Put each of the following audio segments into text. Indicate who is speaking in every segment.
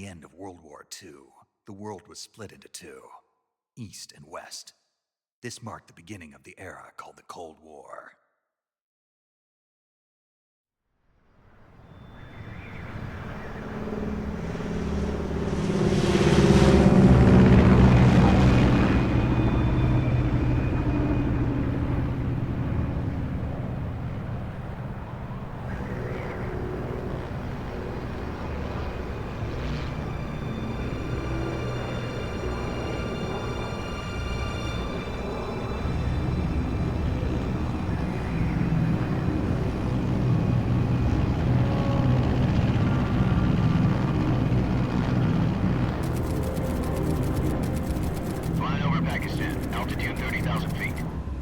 Speaker 1: end of World War II, the world was split into two, East and West. This marked the beginning of the era called the Cold War.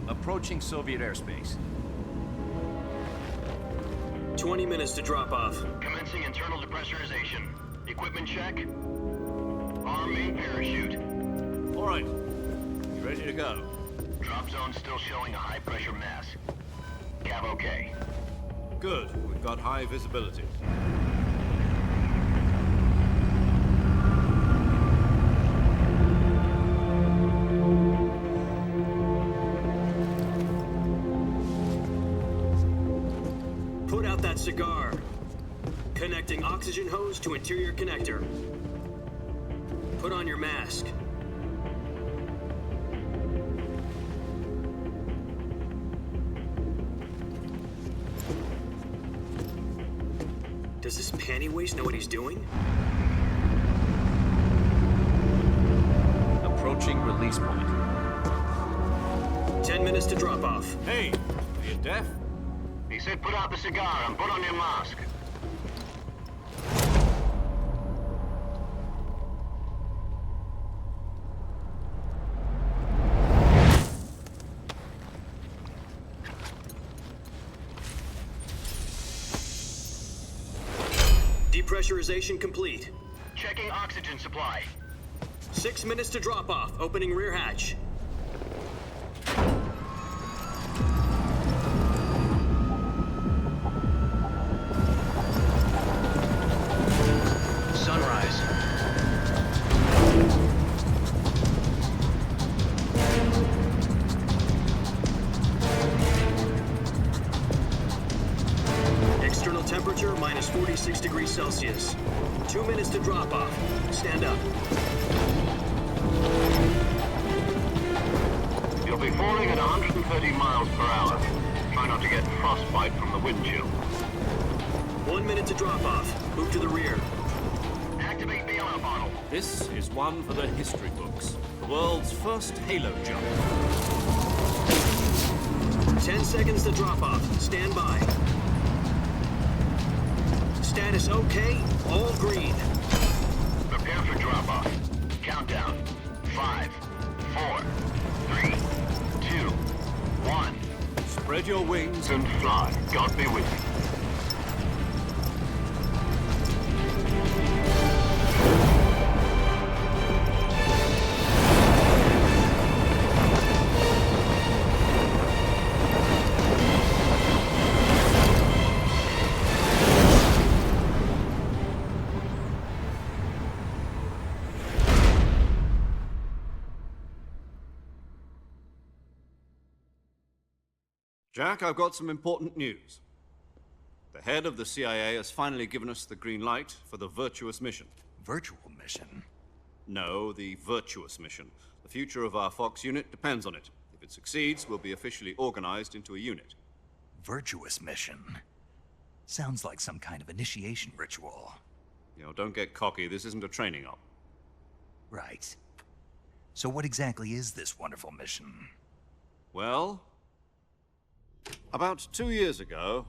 Speaker 2: Approaching Soviet airspace.
Speaker 3: 20 minutes to drop off.
Speaker 4: Commencing internal depressurization. Equipment check. Arm main parachute.
Speaker 2: All right. You ready to go?
Speaker 4: Drop zone still showing a high pressure mass. Cav okay.
Speaker 2: Good. We've got high visibility.
Speaker 3: Cigar. Connecting oxygen hose to interior connector. Put on your mask. Does this panty waste know what he's doing?
Speaker 2: Approaching release point.
Speaker 3: 10 minutes to drop off.
Speaker 2: Hey, are you deaf?
Speaker 4: He said put out the cigar and put on your mask.
Speaker 3: Depressurization complete.
Speaker 4: Checking oxygen supply.
Speaker 3: 6 minutes to drop off. Opening rear hatch. Temperature minus 46 degrees Celsius. 2 minutes to drop off. Stand up.
Speaker 4: You'll be falling at 130 miles per hour. Try not to get frostbite from the wind chill.
Speaker 3: 1 minute to drop off. Move to the rear.
Speaker 4: Activate the yellow bottle.
Speaker 2: This is one for the history books. The world's first halo jump.
Speaker 3: 10 seconds to drop off. Stand by. Status okay, all green.
Speaker 4: Prepare for drop-off. Countdown. 5, 4, 3, 2, 1.
Speaker 2: Spread your wings
Speaker 4: And fly. God be with you.
Speaker 2: Jack, I've got some important news. The head of the CIA has finally given us the green light for the virtuous mission.
Speaker 1: Virtual mission?
Speaker 2: No, the virtuous mission. The future of our Fox unit depends on it. If it succeeds, we'll be officially organized into a unit.
Speaker 1: Virtuous mission? Sounds like some kind of initiation ritual.
Speaker 2: You know, don't get cocky. This isn't a training op.
Speaker 1: Right. So what exactly is this wonderful mission?
Speaker 2: Well, about 2 years ago,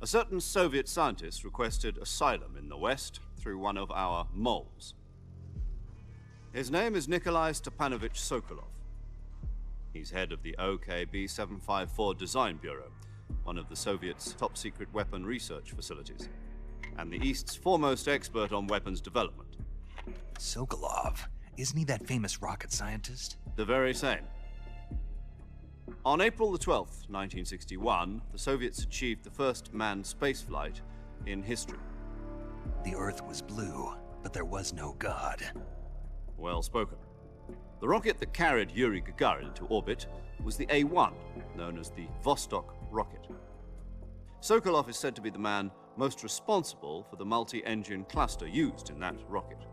Speaker 2: a certain Soviet scientist requested asylum in the West through one of our moles. His name is Nikolai Stepanovich Sokolov. He's head of the OKB 754 Design Bureau, one of the Soviets' top-secret weapon research facilities, and the East's foremost expert on weapons development.
Speaker 1: Sokolov? Isn't he that famous rocket scientist?
Speaker 2: The very same. On April the 12th, 1961, the Soviets achieved the first manned spaceflight in history.
Speaker 1: The Earth was blue, there was no God.
Speaker 2: Well spoken. The rocket that carried Yuri Gagarin into orbit was the A-1, known as the Vostok rocket. Sokolov is said to be the man most responsible for the multi-engine cluster used in that rocket.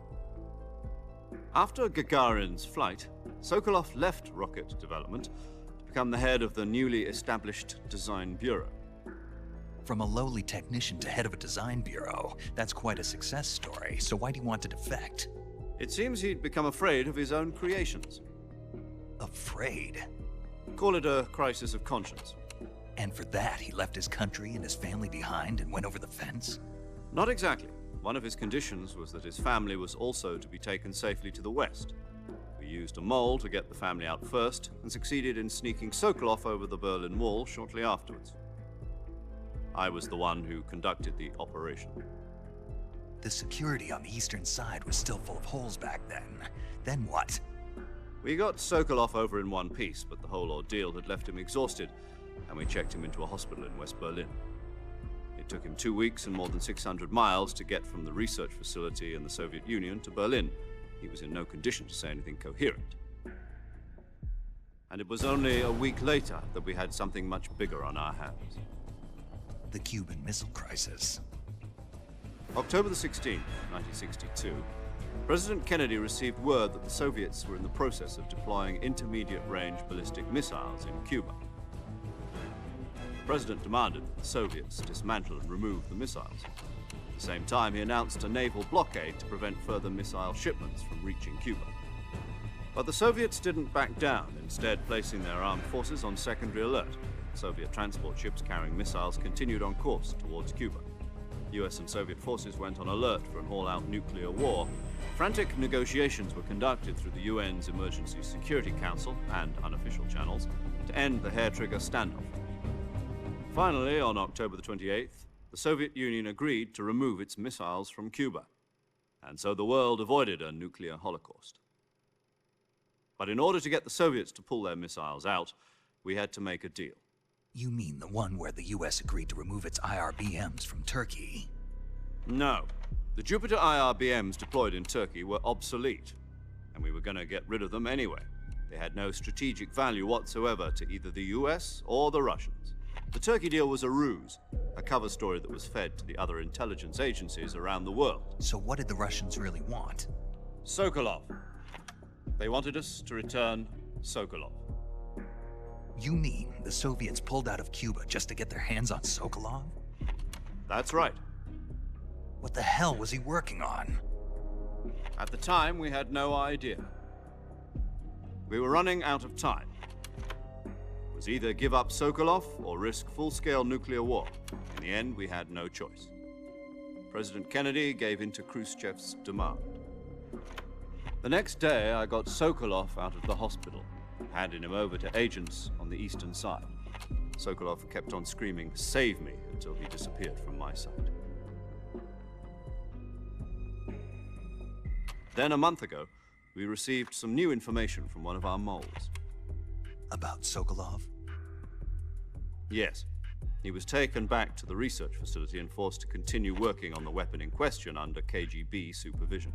Speaker 2: After Gagarin's flight, Sokolov left rocket development to become the head of the newly established Design Bureau.
Speaker 1: From a lowly technician to head of a design bureau, that's quite a success story, so why'd he want to defect?
Speaker 2: It seems he'd become afraid of his own creations.
Speaker 1: Afraid?
Speaker 2: Call it a crisis of conscience.
Speaker 1: And for that, he left his country and his family behind and went over the fence?
Speaker 2: Not exactly. One of his conditions was that his family was also to be taken safely to the west. We used a mole to get the family out first and succeeded in sneaking Sokolov over the Berlin Wall shortly afterwards. I was the one who conducted the operation.
Speaker 1: The security on the eastern side was still full of holes back then. Then what?
Speaker 2: We got Sokolov over in one piece, but the whole ordeal had left him exhausted, and we checked him into a hospital in West Berlin. It took him 2 weeks and more than 600 miles to get from the research facility in the Soviet Union to Berlin. He was in no condition to say anything coherent. And it was only a week later that we had something much bigger on our hands.
Speaker 1: The Cuban Missile Crisis.
Speaker 2: October the 16th, 1962, President Kennedy received word that the Soviets were in the process of deploying intermediate-range ballistic missiles in Cuba. The President demanded that the Soviets dismantle and remove the missiles. At the same time, he announced a naval blockade to prevent further missile shipments from reaching Cuba. But the Soviets didn't back down, instead placing their armed forces on secondary alert. Soviet transport ships carrying missiles continued on course towards Cuba. US and Soviet forces went on alert for an all-out nuclear war. Frantic negotiations were conducted through the UN's Emergency Security Council and unofficial channels to end the hair-trigger standoff. Finally, on October the 28th, the Soviet Union agreed to remove its missiles from Cuba, and so the world avoided a nuclear holocaust. But in order to get the Soviets to pull their missiles out, we had to make a deal.
Speaker 1: You mean the one where the US agreed to remove its IRBMs from Turkey?
Speaker 2: No. The Jupiter IRBMs deployed in Turkey were obsolete, and we were going to get rid of them anyway. They had no strategic value whatsoever to either the US or the Russians. The Turkey deal was a ruse, a cover story that was fed to the other intelligence agencies around the world.
Speaker 1: So what did the Russians really want?
Speaker 2: Sokolov. They wanted us to return Sokolov.
Speaker 1: You mean the Soviets pulled out of Cuba just to get their hands on Sokolov?
Speaker 2: That's right.
Speaker 1: What the hell was he working on?
Speaker 2: At the time, we had no idea. We were running out of time. It was either give up Sokolov or risk full-scale nuclear war. In the end, we had no choice. President Kennedy gave in to Khrushchev's demand. The next day, I got Sokolov out of the hospital, handing him over to agents on the eastern side. Sokolov kept on screaming, "Save me," until he disappeared from my sight. Then a month ago, we received some new information from one of our moles.
Speaker 1: About Sokolov?
Speaker 2: Yes. He was taken back to the research facility and forced to continue working on the weapon in question under KGB supervision.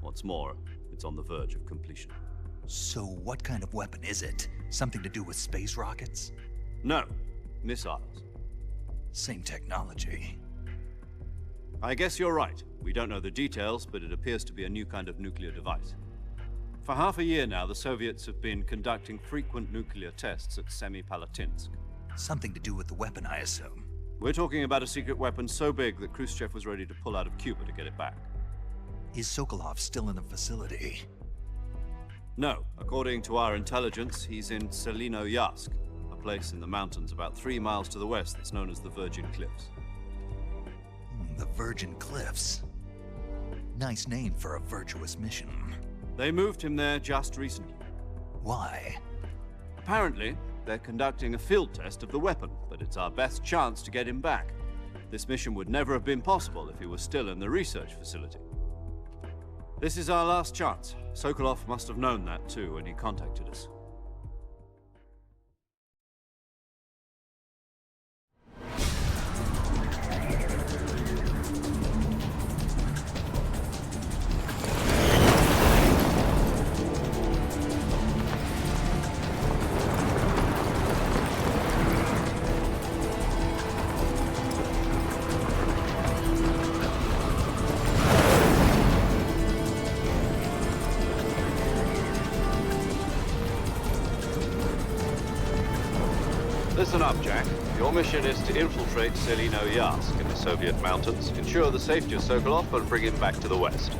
Speaker 2: What's more, it's on the verge of completion.
Speaker 1: So what kind of weapon is it? Something to do with space rockets?
Speaker 2: No, missiles.
Speaker 1: Same technology.
Speaker 2: I guess you're right. We don't know the details, but it appears to be a new kind of nuclear device. For half a year now, the Soviets have been conducting frequent nuclear tests at Semipalatinsk.
Speaker 1: Something to do with the weapon, I assume.
Speaker 2: We're talking about a secret weapon so big that Khrushchev was ready to pull out of Cuba to get it back.
Speaker 1: Is Sokolov still in the facility?
Speaker 2: No. According to our intelligence, he's in Selinoyarsk, a place in the mountains about 3 miles to the west that's known as the Virgin Cliffs.
Speaker 1: The Virgin Cliffs. Nice name for a virtuous mission.
Speaker 2: They moved him there just recently.
Speaker 1: Why?
Speaker 2: Apparently, they're conducting a field test of the weapon, but it's our best chance to get him back. This mission would never have been possible if he was still in the research facility. This is our last chance. Sokolov must have known that too when he contacted us. Listen up, Jack. Your mission is to infiltrate Selino-Yarsk in the Soviet mountains, ensure the safety of Sokolov, and bring him back to the west.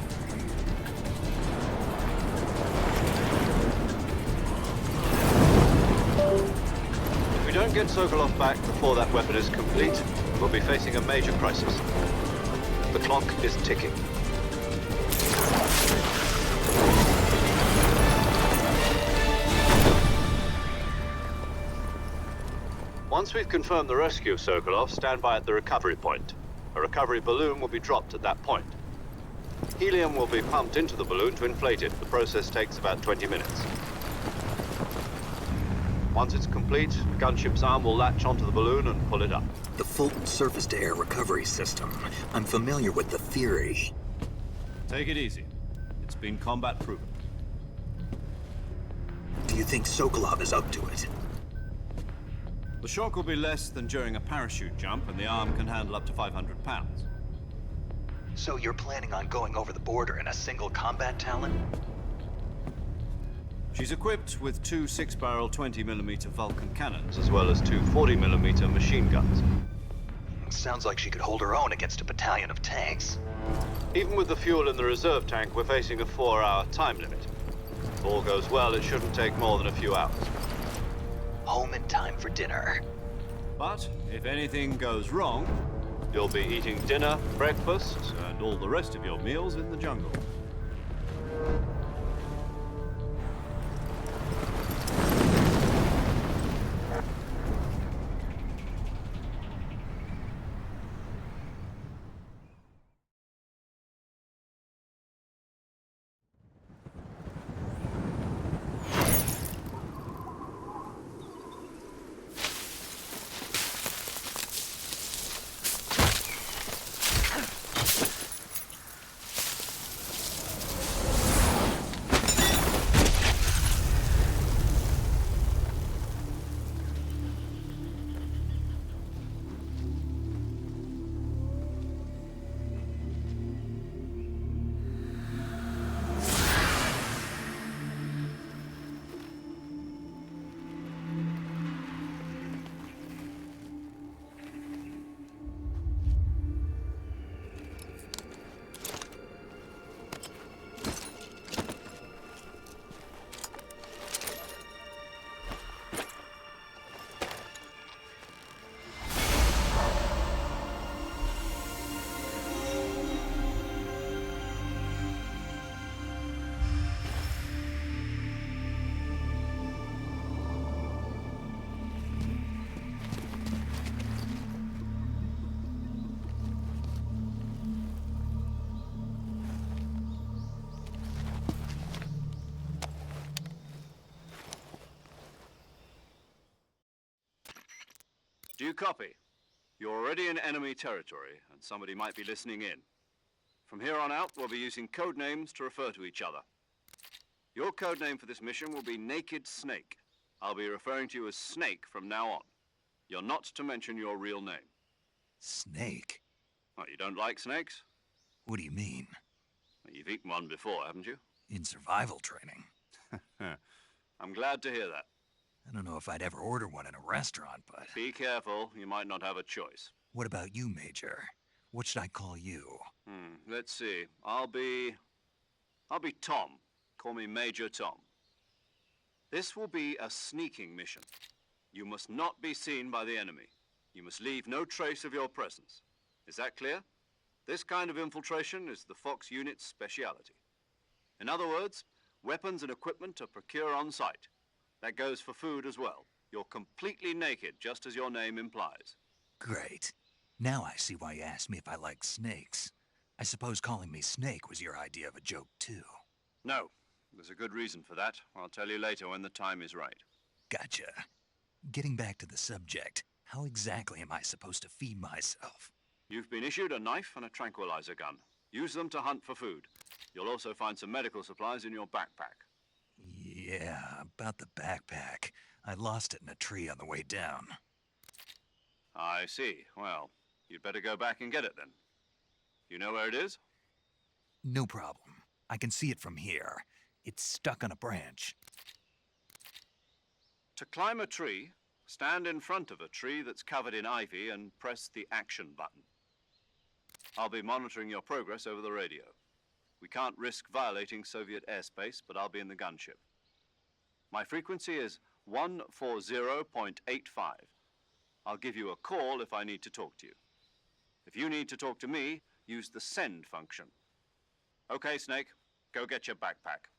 Speaker 2: If we don't get Sokolov back before that weapon is complete, we'll be facing a major crisis. The clock is ticking. Once we've confirmed the rescue of Sokolov, stand by at the recovery point. A recovery balloon will be dropped at that point. Helium will be pumped into the balloon to inflate it. The process takes about 20 minutes. Once it's complete, the gunship's arm will latch onto the balloon and pull it up.
Speaker 5: The Fulton surface-to-air recovery system. I'm familiar with the theory.
Speaker 2: Take it easy. It's been combat-proven.
Speaker 5: Do you think Sokolov is up to it?
Speaker 2: The shock will be less than during a parachute jump, and the arm can handle up to 500 pounds.
Speaker 1: So you're planning on going over the border in a single combat Talon?
Speaker 2: She's equipped with two 6-barrel 20mm Vulcan cannons, as well as two 40mm machine guns.
Speaker 1: Sounds like she could hold her own against a battalion of tanks.
Speaker 2: Even with the fuel in the reserve tank, we're facing a 4-hour time limit. If all goes well, it shouldn't take more than a few hours.
Speaker 1: Home in time for dinner.
Speaker 2: But if anything goes wrong, you'll be eating dinner, breakfast, and all the rest of your meals in the jungle. Do you copy? You're already in enemy territory, and somebody might be listening in. From here on out, we'll be using code names to refer to each other. Your code name for this mission will be Naked Snake. I'll be referring to you as Snake from now on. You're not to mention your real name.
Speaker 1: Snake?
Speaker 2: What, you don't like snakes?
Speaker 1: What do you mean?
Speaker 2: Well, you've eaten one before, haven't you?
Speaker 1: In survival training.
Speaker 2: I'm glad to hear that.
Speaker 1: I don't know if I'd ever order one in a restaurant, but...
Speaker 2: Be careful, you might not have a choice.
Speaker 1: What about you, Major? What should I call you?
Speaker 2: Let's see. I'll be Tom. Call me Major Tom. This will be a sneaking mission. You must not be seen by the enemy. You must leave no trace of your presence. Is that clear? This kind of infiltration is the Fox unit's speciality. In other words, weapons and equipment are procured on site. That goes for food as well. You're completely naked, just as your name implies.
Speaker 1: Great. Now I see why you asked me if I like snakes. I suppose calling me Snake was your idea of a joke, too.
Speaker 2: No, there's a good reason for that. I'll tell you later when the time is right.
Speaker 1: Gotcha. Getting back to the subject, how exactly am I supposed to feed myself?
Speaker 2: You've been issued a knife and a tranquilizer gun. Use them to hunt for food. You'll also find some medical supplies in your backpack.
Speaker 1: Yeah, about the backpack. I lost it in a tree on the way down.
Speaker 2: I see. Well, you'd better go back and get it then. You know where it is?
Speaker 1: No problem. I can see it from here. It's stuck on a branch.
Speaker 2: To climb a tree, Stand in front of a tree that's covered in ivy and press the action button. I'll be monitoring your progress over the radio. We can't risk violating Soviet airspace, but I'll be in the gunship. My frequency is 140.85. I'll give you a call if I need to talk to you. If you need to talk to me, use the send function. Okay, Snake, go get your backpack.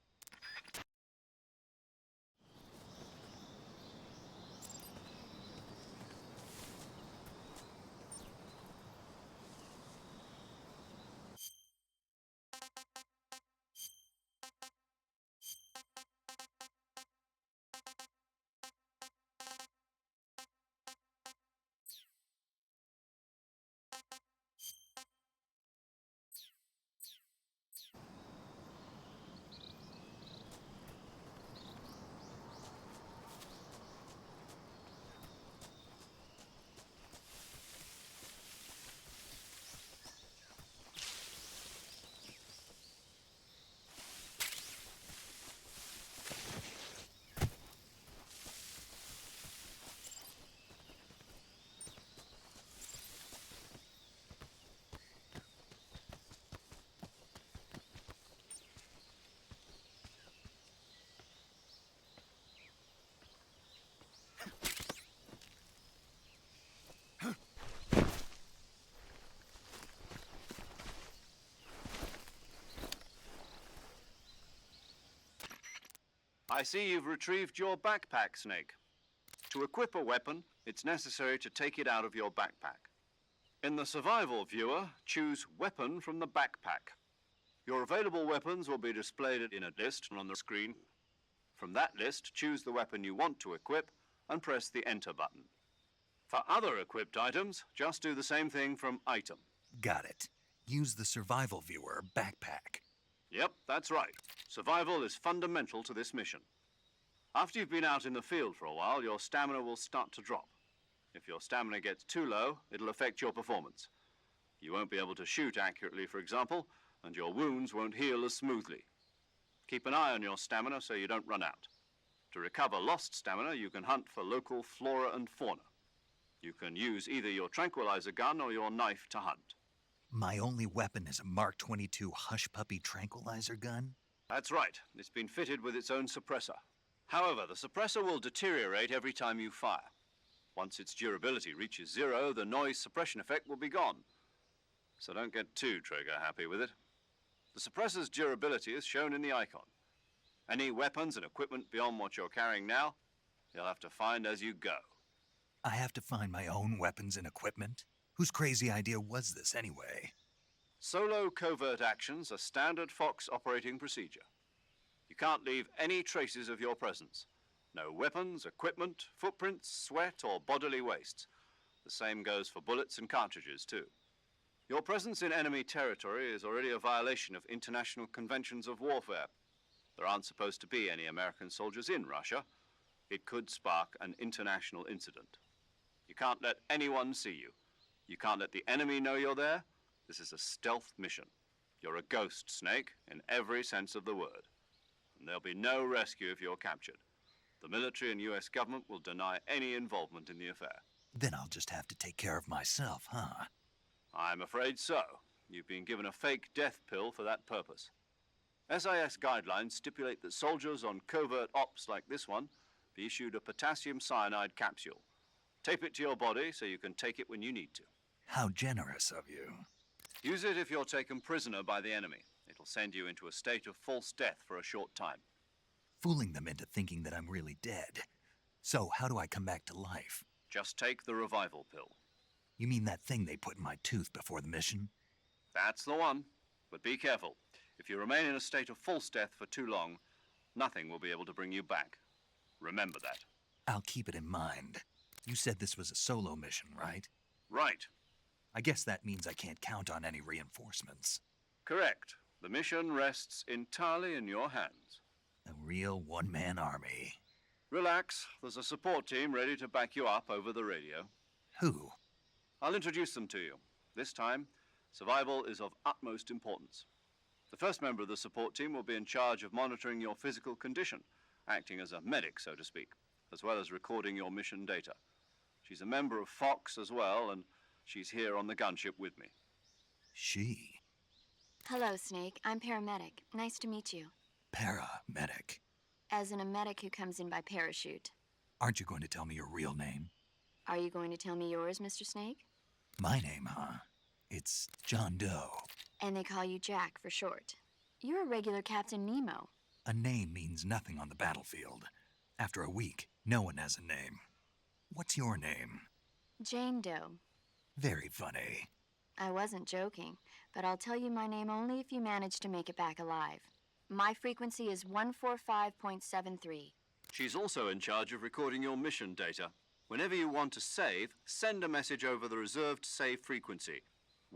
Speaker 2: I see you've retrieved your backpack, Snake. To equip a weapon, it's necessary to take it out of your backpack. In the survival viewer, choose Weapon from the backpack. Your available weapons will be displayed in a list on the screen. From that list, choose the weapon you want to equip and press the Enter button. For other equipped items, just do the same thing from Item.
Speaker 1: Got it. Use the survival viewer backpack.
Speaker 2: Yep, that's right. Survival is fundamental to this mission. After you've been out in the field for a while, your stamina will start to drop. If your stamina gets too low, it'll affect your performance. You won't be able to shoot accurately, for example, and your wounds won't heal as smoothly. Keep an eye on your stamina so you don't run out. To recover lost stamina, you can hunt for local flora and fauna. You can use either your tranquilizer gun or your knife to hunt.
Speaker 1: My only weapon is a Mark 22 Hush Puppy tranquilizer gun?
Speaker 2: That's right. It's been fitted with its own suppressor. However, the suppressor will deteriorate every time you fire. Once its durability reaches 0, the noise suppression effect will be gone. So don't get too trigger-happy with it. The suppressor's durability is shown in the icon. Any weapons and equipment beyond what you're carrying now, you'll have to find as you go.
Speaker 1: I have to find my own weapons and equipment? Whose crazy idea was this anyway?
Speaker 2: Solo covert actions are standard Fox operating procedure. You can't leave any traces of your presence. No weapons, equipment, footprints, sweat, or bodily wastes. The same goes for bullets and cartridges, too. Your presence in enemy territory is already a violation of international conventions of warfare. There aren't supposed to be any American soldiers in Russia. It could spark an international incident. You can't let anyone see you. You can't let the enemy know you're there. This is a stealth mission. You're a ghost, Snake, in every sense of the word. And there'll be no rescue if you're captured. The military and US government will deny any involvement in the affair.
Speaker 1: Then I'll just have to take care of myself, huh?
Speaker 2: I'm afraid so. You've been given a fake death pill for that purpose. SIS guidelines stipulate that soldiers on covert ops like this one be issued a potassium cyanide capsule. Tape it to your body so you can take it when you need to.
Speaker 1: How generous of you.
Speaker 2: Use it if you're taken prisoner by the enemy. It'll send you into a state of false death for a short time.
Speaker 1: Fooling them into thinking that I'm really dead. So how do I come back to life?
Speaker 2: Just take the revival pill.
Speaker 1: You mean that thing they put in my tooth before the mission?
Speaker 2: That's the one. But be careful. If you remain in a state of false death for too long, nothing will be able to bring you back. Remember that.
Speaker 1: I'll keep it in mind. You said this was a solo mission, right?
Speaker 2: Right.
Speaker 1: I guess that means I can't count on any reinforcements.
Speaker 2: Correct. The mission rests entirely in your hands.
Speaker 1: A real one-man army.
Speaker 2: Relax. There's a support team ready to back you up over the radio.
Speaker 1: Who?
Speaker 2: I'll introduce them to you. This time, survival is of utmost importance. The first member of the support team will be in charge of monitoring your physical condition, acting as a medic, so to speak. as well as recording your mission data. She's a member of Fox as well, and she's here on the gunship with me.
Speaker 1: She?
Speaker 6: Hello, Snake. I'm paramedic. Nice to meet you.
Speaker 1: Paramedic.
Speaker 6: As in a medic who comes in by parachute.
Speaker 1: Aren't you going to tell me your real name?
Speaker 6: Are you going to tell me yours, Mr. Snake?
Speaker 1: My name, huh? It's John Doe.
Speaker 6: And they call you Jack for short. You're a regular Captain Nemo.
Speaker 1: A name means nothing on the battlefield. After a week, no one has a name. What's your name?
Speaker 6: Jane Doe.
Speaker 1: Very funny.
Speaker 6: I wasn't joking, but I'll tell you my name only if you manage to make it back alive. My frequency is 145.73.
Speaker 2: She's also in charge of recording your mission data. Whenever you want to save, send a message over the reserved save frequency,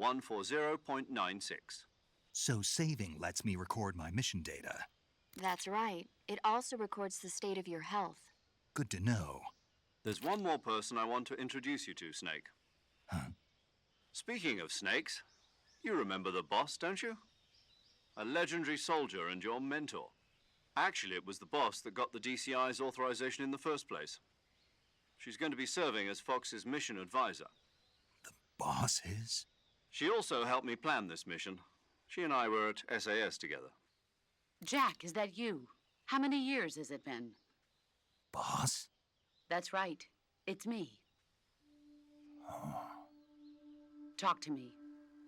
Speaker 2: 140.96.
Speaker 1: So saving lets me record my mission data.
Speaker 6: That's right. It also records the state of your health.
Speaker 1: Good to know.
Speaker 2: There's one more person I want to introduce you to, Snake.
Speaker 1: Huh?
Speaker 2: Speaking of snakes, you remember the boss, don't you? A legendary soldier and your mentor. Actually, it was the boss that got the DCI's authorization in the first place. She's going to be serving as Fox's mission advisor.
Speaker 1: The boss is?
Speaker 2: She also helped me plan this mission. She and I were at SAS together.
Speaker 7: Jack, is that you? How many years has it been?
Speaker 1: Boss?
Speaker 7: That's right. It's me. Talk to me.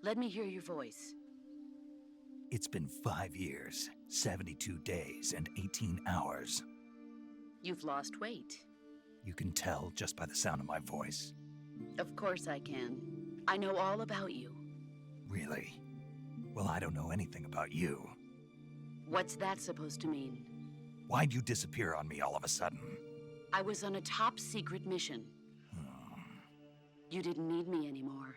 Speaker 7: Let me hear your voice.
Speaker 1: It's been 5 years, 72 days, and 18 hours.
Speaker 7: You've lost weight.
Speaker 1: You can tell just by the sound of my voice.
Speaker 7: Of course I can. I know all about you.
Speaker 1: Really? Well, I don't know anything about you.
Speaker 7: What's that supposed to mean?
Speaker 1: Why'd you disappear on me all of a sudden?
Speaker 7: I was on a top-secret mission. You didn't need me anymore.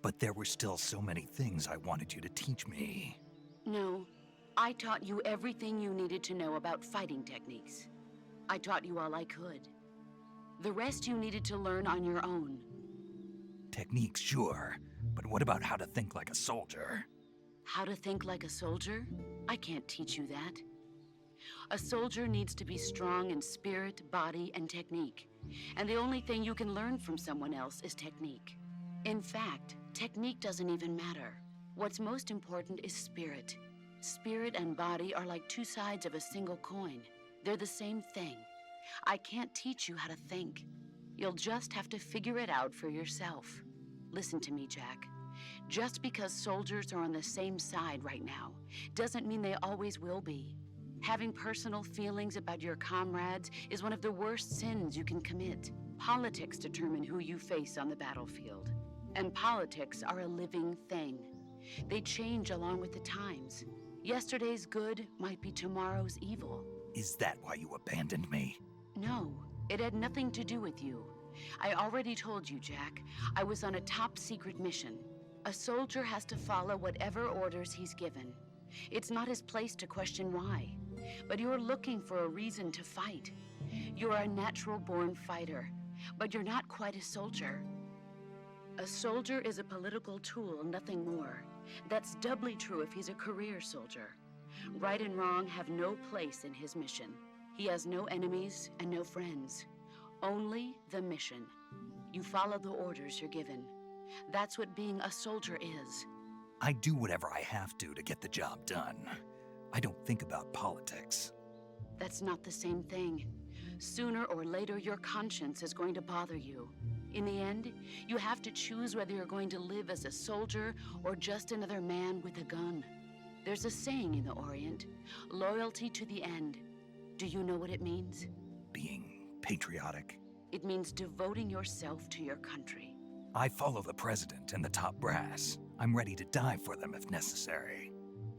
Speaker 1: But there were still so many things I wanted you to teach me.
Speaker 7: No, I taught you everything you needed to know about fighting techniques. I taught you all I could. The rest you needed to learn on your own.
Speaker 1: Techniques, sure. But what about how to think like a soldier?
Speaker 7: How to think like a soldier? I can't teach you that. A soldier needs to be strong in spirit, body, and technique. And the only thing you can learn from someone else is technique. In fact, technique doesn't even matter. What's most important is spirit. Spirit and body are like two sides of a single coin. They're the same thing. I can't teach you how to think. You'll just have to figure it out for yourself. Listen to me, Jack. Just because soldiers are on the same side right now doesn't mean they always will be. Having personal feelings about your comrades is one of the worst sins you can commit. Politics determine who you face on the battlefield. And politics are a living thing. They change along with the times. Yesterday's good might be tomorrow's evil.
Speaker 1: Is that why you abandoned me?
Speaker 7: No, it had nothing to do with you. I already told you, Jack. I was on a top-secret mission. A soldier has to follow whatever orders he's given. It's not his place to question why. But you're looking for a reason to fight. You're a natural-born fighter, but you're not quite a soldier. A soldier is a political tool, nothing more. That's doubly true if he's a career soldier. Right and wrong have no place in his mission. He has no enemies and no friends. Only the mission. You follow the orders you're given. That's what being a soldier is.
Speaker 1: I do whatever I have to get the job done. I don't think about politics.
Speaker 7: That's not the same thing. Sooner or later, your conscience is going to bother you. In the end, you have to choose whether you're going to live as a soldier or just another man with a gun. There's a saying in the Orient, loyalty to the end. Do you know what it means?
Speaker 1: Being patriotic.
Speaker 7: It means devoting yourself to your country.
Speaker 1: I follow the president and the top brass. I'm ready to die for them if necessary.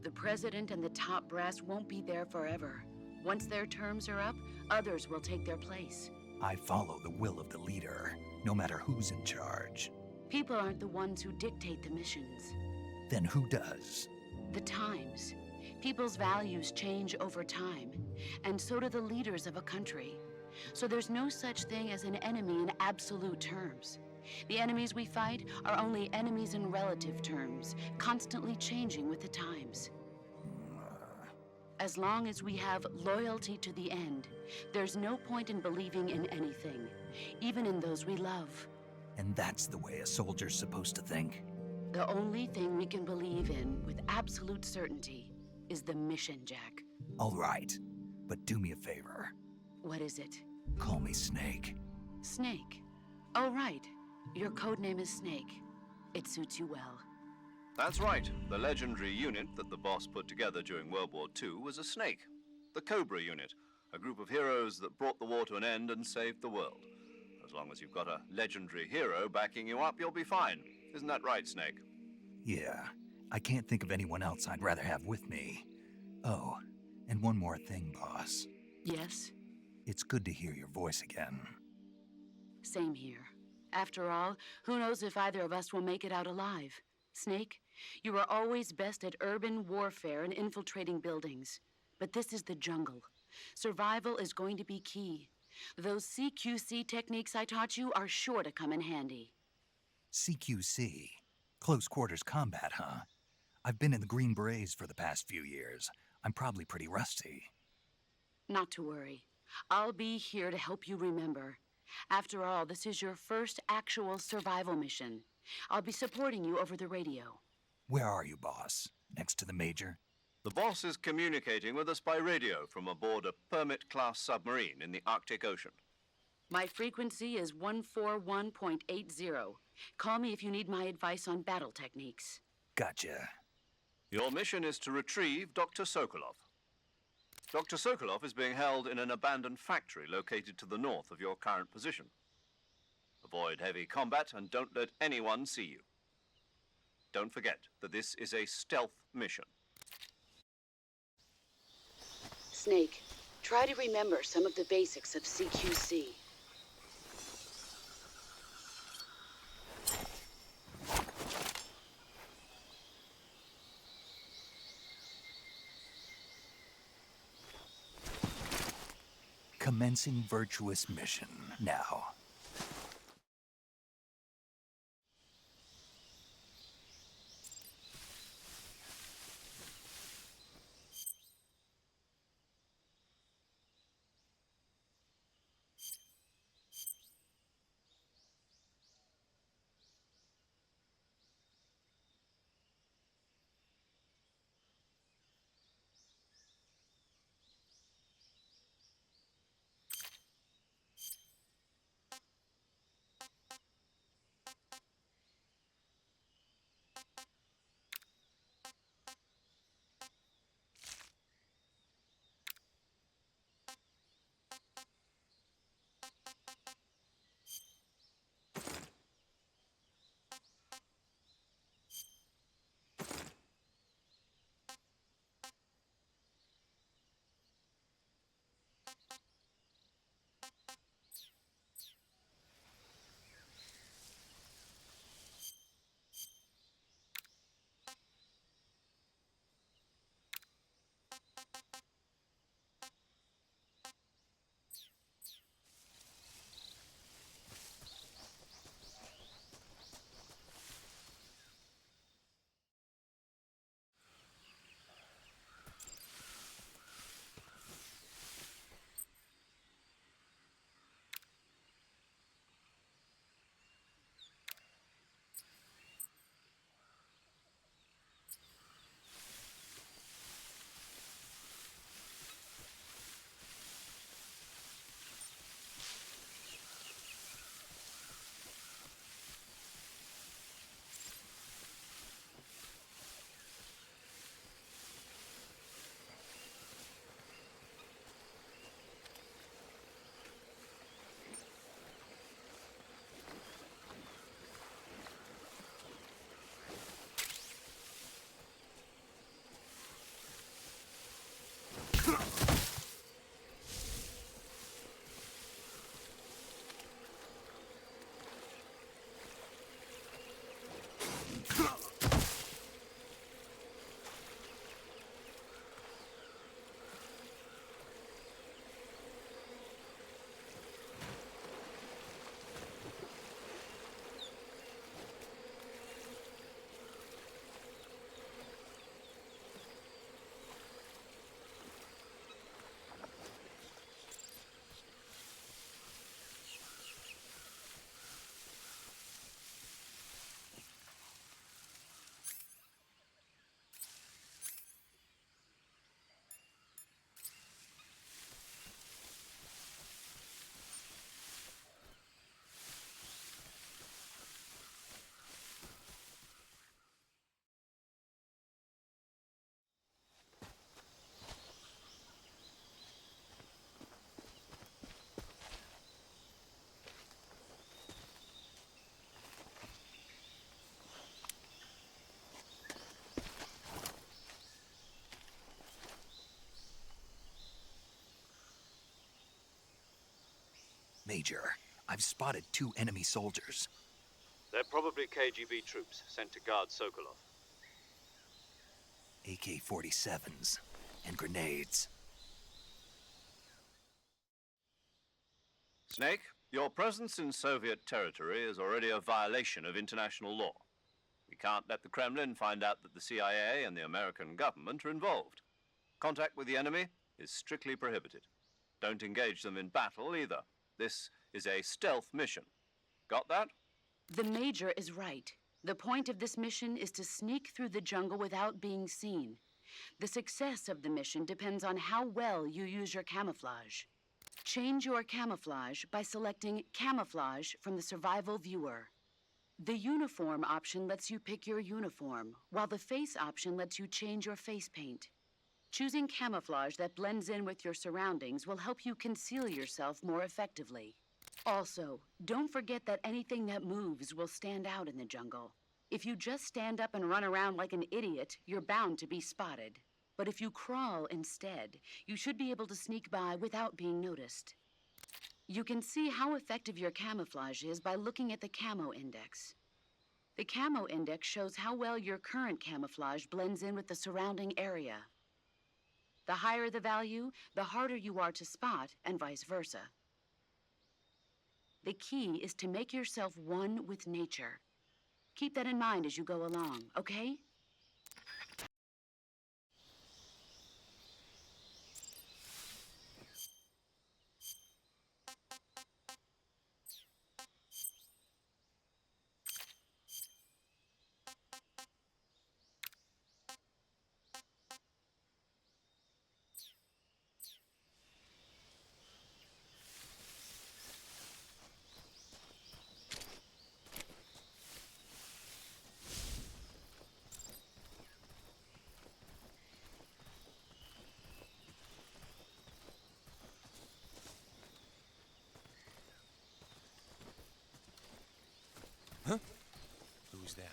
Speaker 7: The president and the top brass won't be there forever. Once their terms are up, others will take their place.
Speaker 1: I follow the will of the leader, no matter who's in charge.
Speaker 7: People aren't the ones who dictate the missions.
Speaker 1: Then who does?
Speaker 7: The times. People's values change over time, and so do the leaders of a country. So there's no such thing as an enemy in absolute terms. The enemies we fight are only enemies in relative terms, constantly changing with the times. As long as we have loyalty to the end, there's no point in believing in anything, even in those we love.
Speaker 1: And that's the way a soldier's supposed to think?
Speaker 7: The only thing we can believe in with absolute certainty is the mission, Jack.
Speaker 1: All right, but do me a favor.
Speaker 7: What is it?
Speaker 1: Call me Snake.
Speaker 7: Snake. Oh, right. Your code name is Snake. It suits you well.
Speaker 2: That's right. The legendary unit that the boss put together during World War II was a snake. The Cobra unit, a group of heroes that brought the war to an end and saved the world. As long as you've got a legendary hero backing you up, you'll be fine. Isn't that right, Snake?
Speaker 1: Yeah, I can't think of anyone else I'd rather have with me. Oh, and one more thing, boss.
Speaker 7: Yes?
Speaker 1: It's good to hear your voice again.
Speaker 7: Same here. After all, who knows if either of us will make it out alive? Snake, you are always best at urban warfare and infiltrating buildings. But this is the jungle. Survival is going to be key. Those CQC techniques I taught you are sure to come in handy.
Speaker 1: CQC? Close quarters combat, huh? I've been in the Green Berets for the past few years. I'm probably pretty rusty.
Speaker 7: Not to worry. I'll be here to help you remember. After all, this is your first actual survival mission. I'll be supporting you over the radio.
Speaker 1: Where are you, boss? Next to the Major?
Speaker 2: The boss is communicating with us by radio from aboard a Permit-class submarine in the Arctic Ocean.
Speaker 7: My frequency is 141.80. Call me if you need my advice on battle techniques.
Speaker 1: Gotcha.
Speaker 2: Your mission is to retrieve Dr. Sokolov. Dr. Sokolov is being held in an abandoned factory located to the north of your current position. Avoid heavy combat and don't let anyone see you. Don't forget that this is a stealth mission.
Speaker 7: Snake, try to remember some of the basics of CQC.
Speaker 1: Commencing virtuous mission now. Major. I've spotted 2 enemy soldiers.
Speaker 2: They're probably KGB troops sent to guard Sokolov.
Speaker 1: AK-47s and grenades.
Speaker 2: Snake, your presence in Soviet territory is already a violation of international law. We can't let the Kremlin find out that the CIA and the American government are involved. Contact with the enemy is strictly prohibited. Don't engage them in battle either. This is a stealth mission. Got that?
Speaker 7: The Major is right. The point of this mission is to sneak through the jungle without being seen. The success of the mission depends on how well you use your camouflage. Change your camouflage by selecting Camouflage from the Survival Viewer. The Uniform option lets you pick your uniform, while the Face option lets you change your face paint. Choosing camouflage that blends in with your surroundings will help you conceal yourself more effectively. Also, don't forget that anything that moves will stand out in the jungle. If you just stand up and run around like an idiot, you're bound to be spotted. But if you crawl instead, you should be able to sneak by without being noticed. You can see how effective your camouflage is by looking at the Camo Index. The Camo Index shows how well your current camouflage blends in with the surrounding area. The higher the value, the harder you are to spot, and vice versa. The key is to make yourself one with nature. Keep that in mind as you go along, okay?
Speaker 8: Who's that?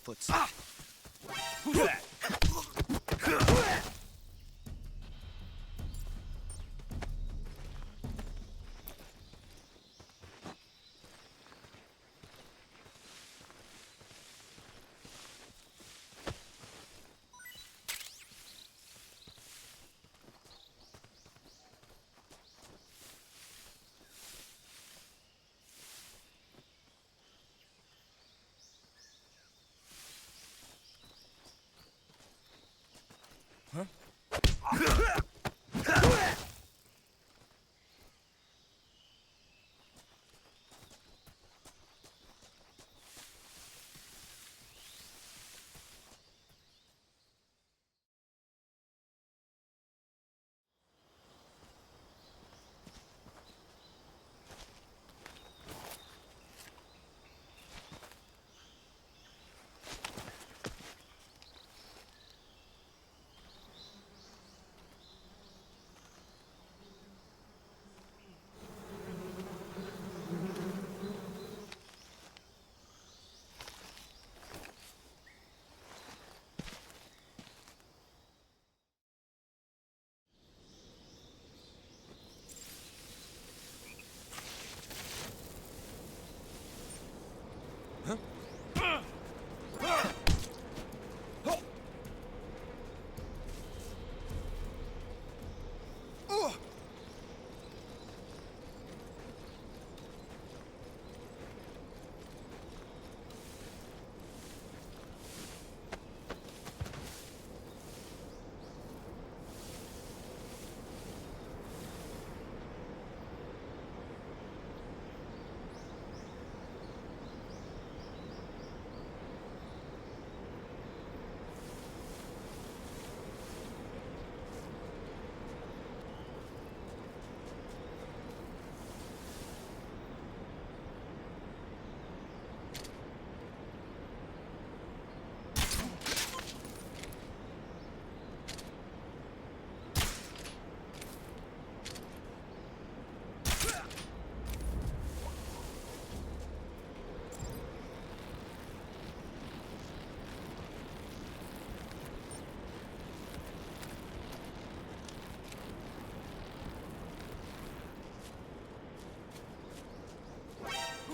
Speaker 8: Footsteps. Who's that?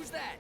Speaker 8: Who's that?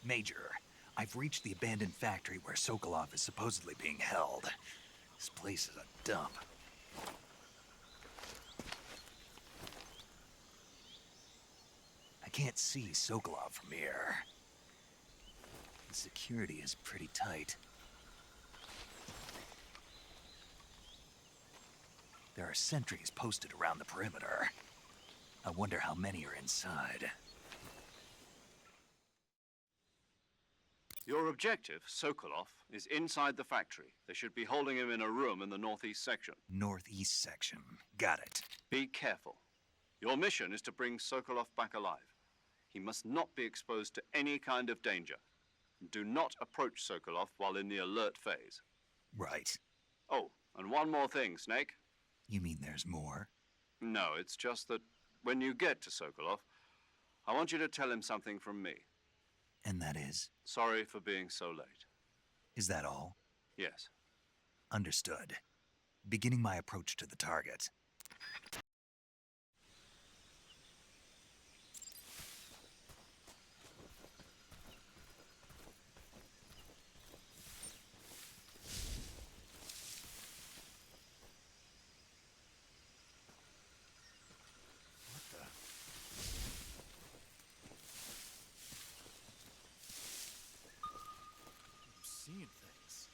Speaker 1: Major, I've reached the abandoned factory where Sokolov is supposedly being held. This place is a dump. I can't see Sokolov from here. The security is pretty tight. There are sentries posted around the perimeter. I wonder how many are inside.
Speaker 2: Your objective, Sokolov, is inside the factory. They should be holding him in a room in the northeast section.
Speaker 1: Northeast section. Got it.
Speaker 2: Be careful. Your mission is to bring Sokolov back alive. He must not be exposed to any kind of danger. Do not approach Sokolov while in the alert phase.
Speaker 1: Right.
Speaker 2: Oh, and one more thing, Snake.
Speaker 1: You mean there's more?
Speaker 2: No, it's just that when you get to Sokolov, I want you to tell him something from me.
Speaker 1: And that is?
Speaker 2: Sorry for being so late.
Speaker 1: Is that all?
Speaker 2: Yes.
Speaker 1: Understood. Beginning my approach to the target.
Speaker 8: Seeing things.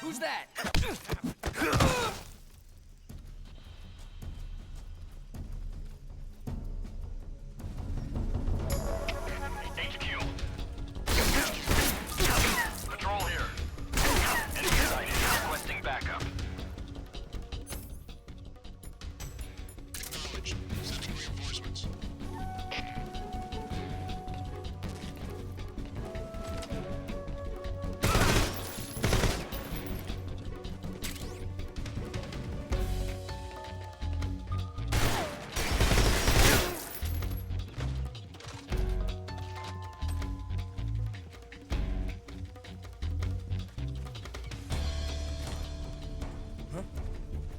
Speaker 8: Who's that?
Speaker 4: HQ. Patrol here. Enemy sighted. Requesting backup.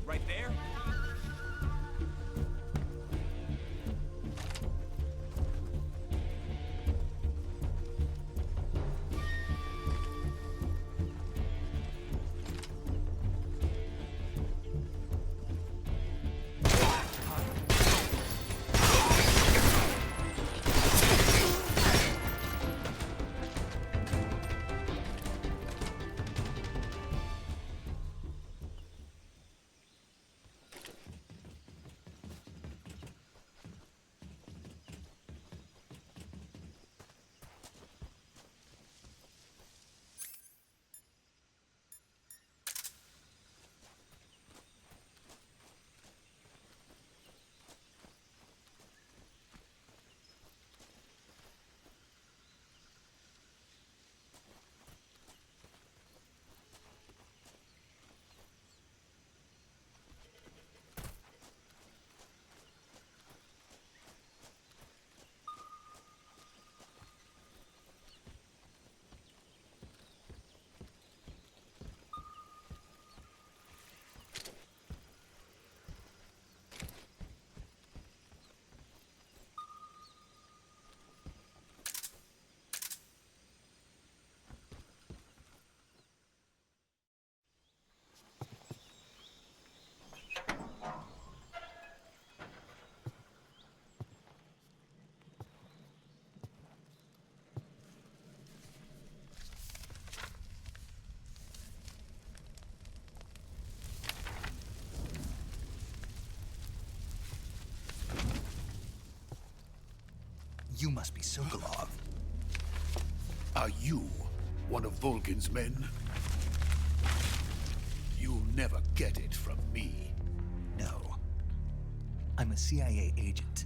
Speaker 8: Right there?
Speaker 1: You must be Sokolov.
Speaker 9: Are you one of Volgin's men? You'll never get it from me.
Speaker 1: No. I'm a CIA agent.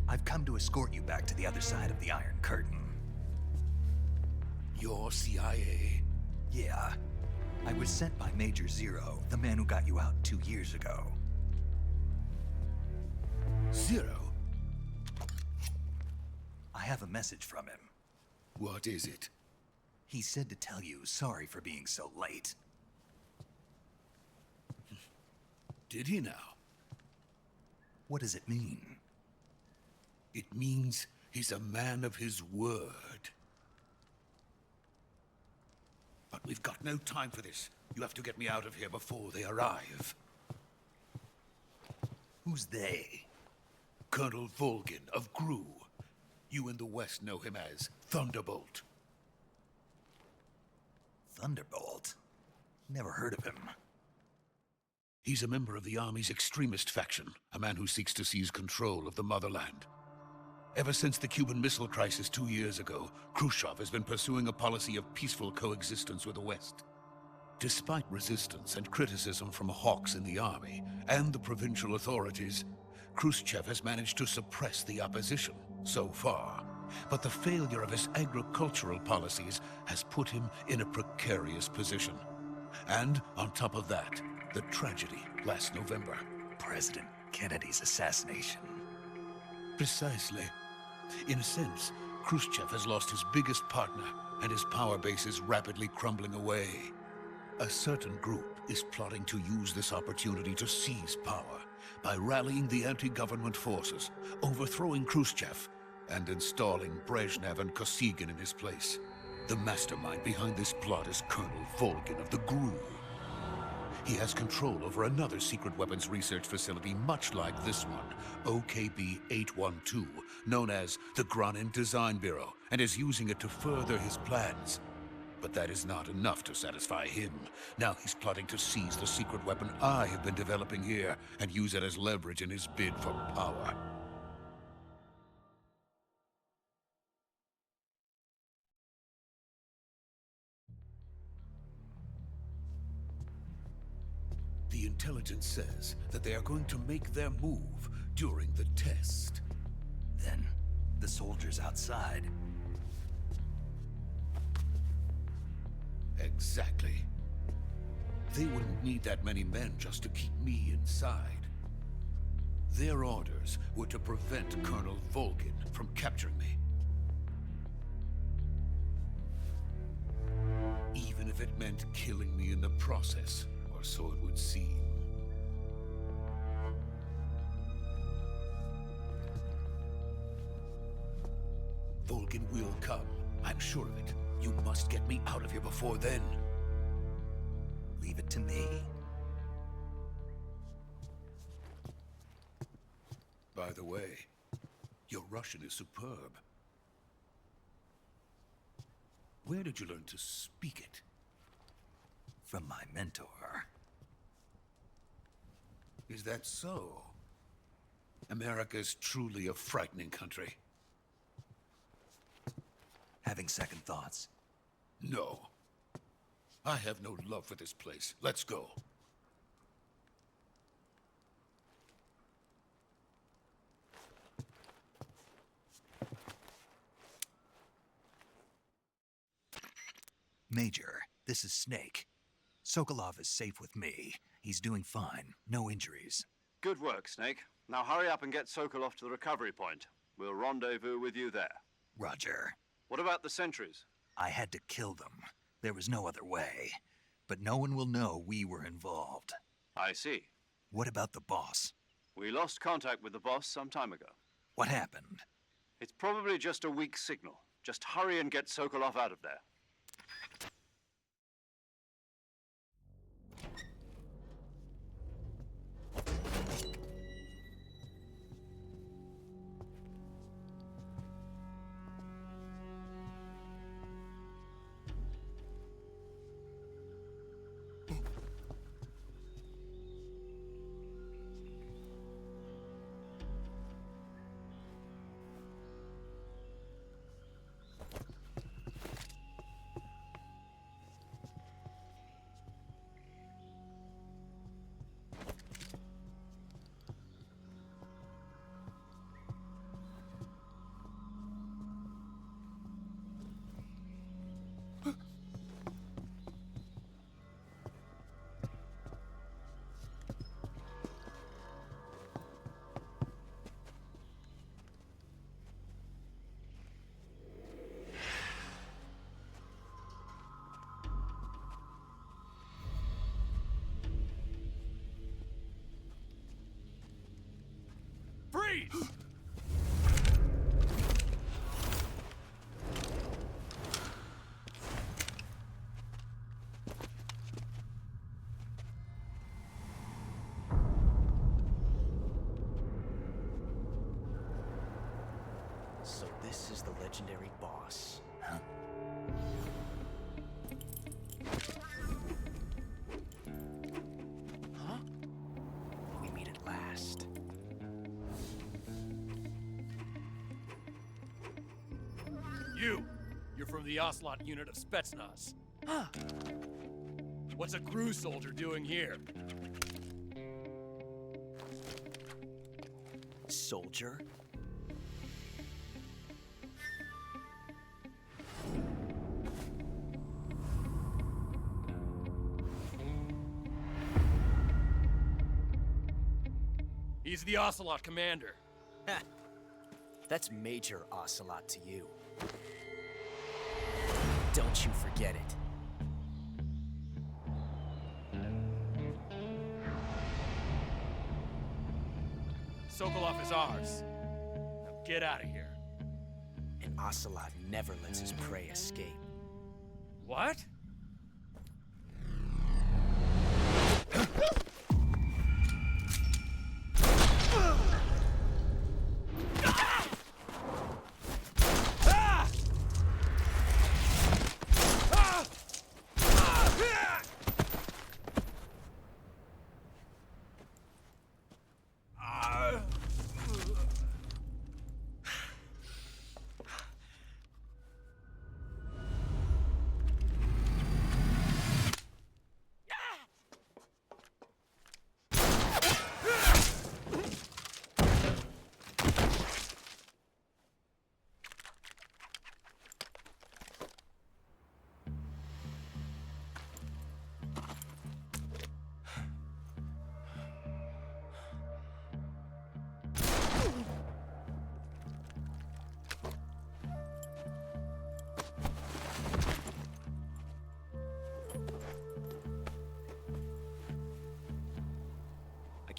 Speaker 1: I've come to escort you back to the other side of the Iron Curtain.
Speaker 9: You're CIA?
Speaker 1: Yeah. I was sent by Major Zero, the man who got you out 2 years ago.
Speaker 9: Zero?
Speaker 1: I have a message from him.
Speaker 9: What is it?
Speaker 1: He said to tell you sorry for being so late.
Speaker 9: Did he now?
Speaker 1: What does it mean?
Speaker 9: It means he's a man of his word. But we've got no time for this. You have to get me out of here before they arrive.
Speaker 1: Who's they?
Speaker 9: Colonel Volgin of GRU. You in the West know him as Thunderbolt.
Speaker 1: Thunderbolt? Never heard of him.
Speaker 9: He's a member of the Army's extremist faction, a man who seeks to seize control of the motherland. Ever since the Cuban Missile Crisis 2 years ago, Khrushchev has been pursuing a policy of peaceful coexistence with the West. Despite resistance and criticism from hawks in the army and the provincial authorities, Khrushchev has managed to suppress the opposition so far. But the failure of his agricultural policies has put him in a precarious position. And on top of that, the tragedy last November.
Speaker 1: President Kennedy's assassination.
Speaker 9: Precisely. In a sense, Khrushchev has lost his biggest partner, and his power base is rapidly crumbling away. A certain group is plotting to use this opportunity to seize power by rallying the anti-government forces, overthrowing Khrushchev, and installing Brezhnev and Kosygin in his place. The mastermind behind this plot is Colonel Volgin of the GRU. He has control over another secret weapons research facility much like this one, OKB-812, known as the Granin Design Bureau, and is using it to further his plans. But that is not enough to satisfy him. Now he's plotting to seize the secret weapon I have been developing here and use it as leverage in his bid for power. The intelligence says that they are going to make their move during the test.
Speaker 1: Then, the soldiers outside.
Speaker 9: Exactly. They wouldn't need that many men just to keep me inside. Their orders were to prevent Colonel Volgin from capturing me. Even if it meant killing me in the process, or so it would seem. Volgin will come. I'm sure of it. You must get me out of here before then.
Speaker 1: Leave it to me.
Speaker 9: By the way, your Russian is superb. Where did you learn to speak it?
Speaker 1: From my mentor.
Speaker 9: Is that so? America is truly a frightening country.
Speaker 1: Having second thoughts.
Speaker 9: No. I have no love for this place. Let's go.
Speaker 1: Major, this is Snake. Sokolov is safe with me. He's doing fine. No injuries.
Speaker 2: Good work, Snake. Now hurry up and get Sokolov to the recovery point. We'll rendezvous with you there.
Speaker 1: Roger.
Speaker 2: What about the sentries?
Speaker 1: I had to kill them. There was no other way. But no one will know we were involved.
Speaker 2: I see.
Speaker 1: What about the boss?
Speaker 2: We lost contact with the boss some time ago.
Speaker 1: What happened?
Speaker 2: It's probably just a weak signal. Just hurry and get Sokolov out of there.
Speaker 8: Freeze!
Speaker 10: So this is the legendary boss.
Speaker 1: Huh?
Speaker 10: Huh? We meet at last.
Speaker 8: You're from the Ocelot unit of Spetsnaz.
Speaker 10: Huh.
Speaker 8: What's a crew soldier doing here?
Speaker 10: Soldier?
Speaker 8: He's the Ocelot commander.
Speaker 10: Ha! That's Major Ocelot to you. Don't you forget it.
Speaker 8: Sokolov is ours. Now get out of here.
Speaker 10: And Ocelot never lets his prey escape.
Speaker 8: What?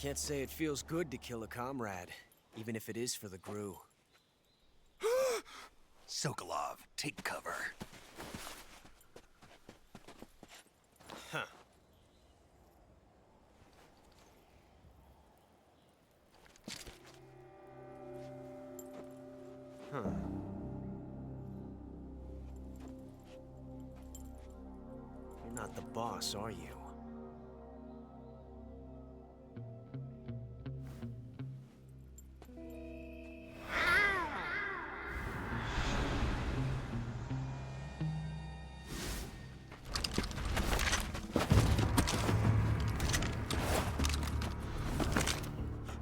Speaker 10: Can't say it feels good to kill a comrade, even if it is for the GRU.
Speaker 1: Sokolov, take cover.
Speaker 10: Huh. Huh. You're not the boss, are you?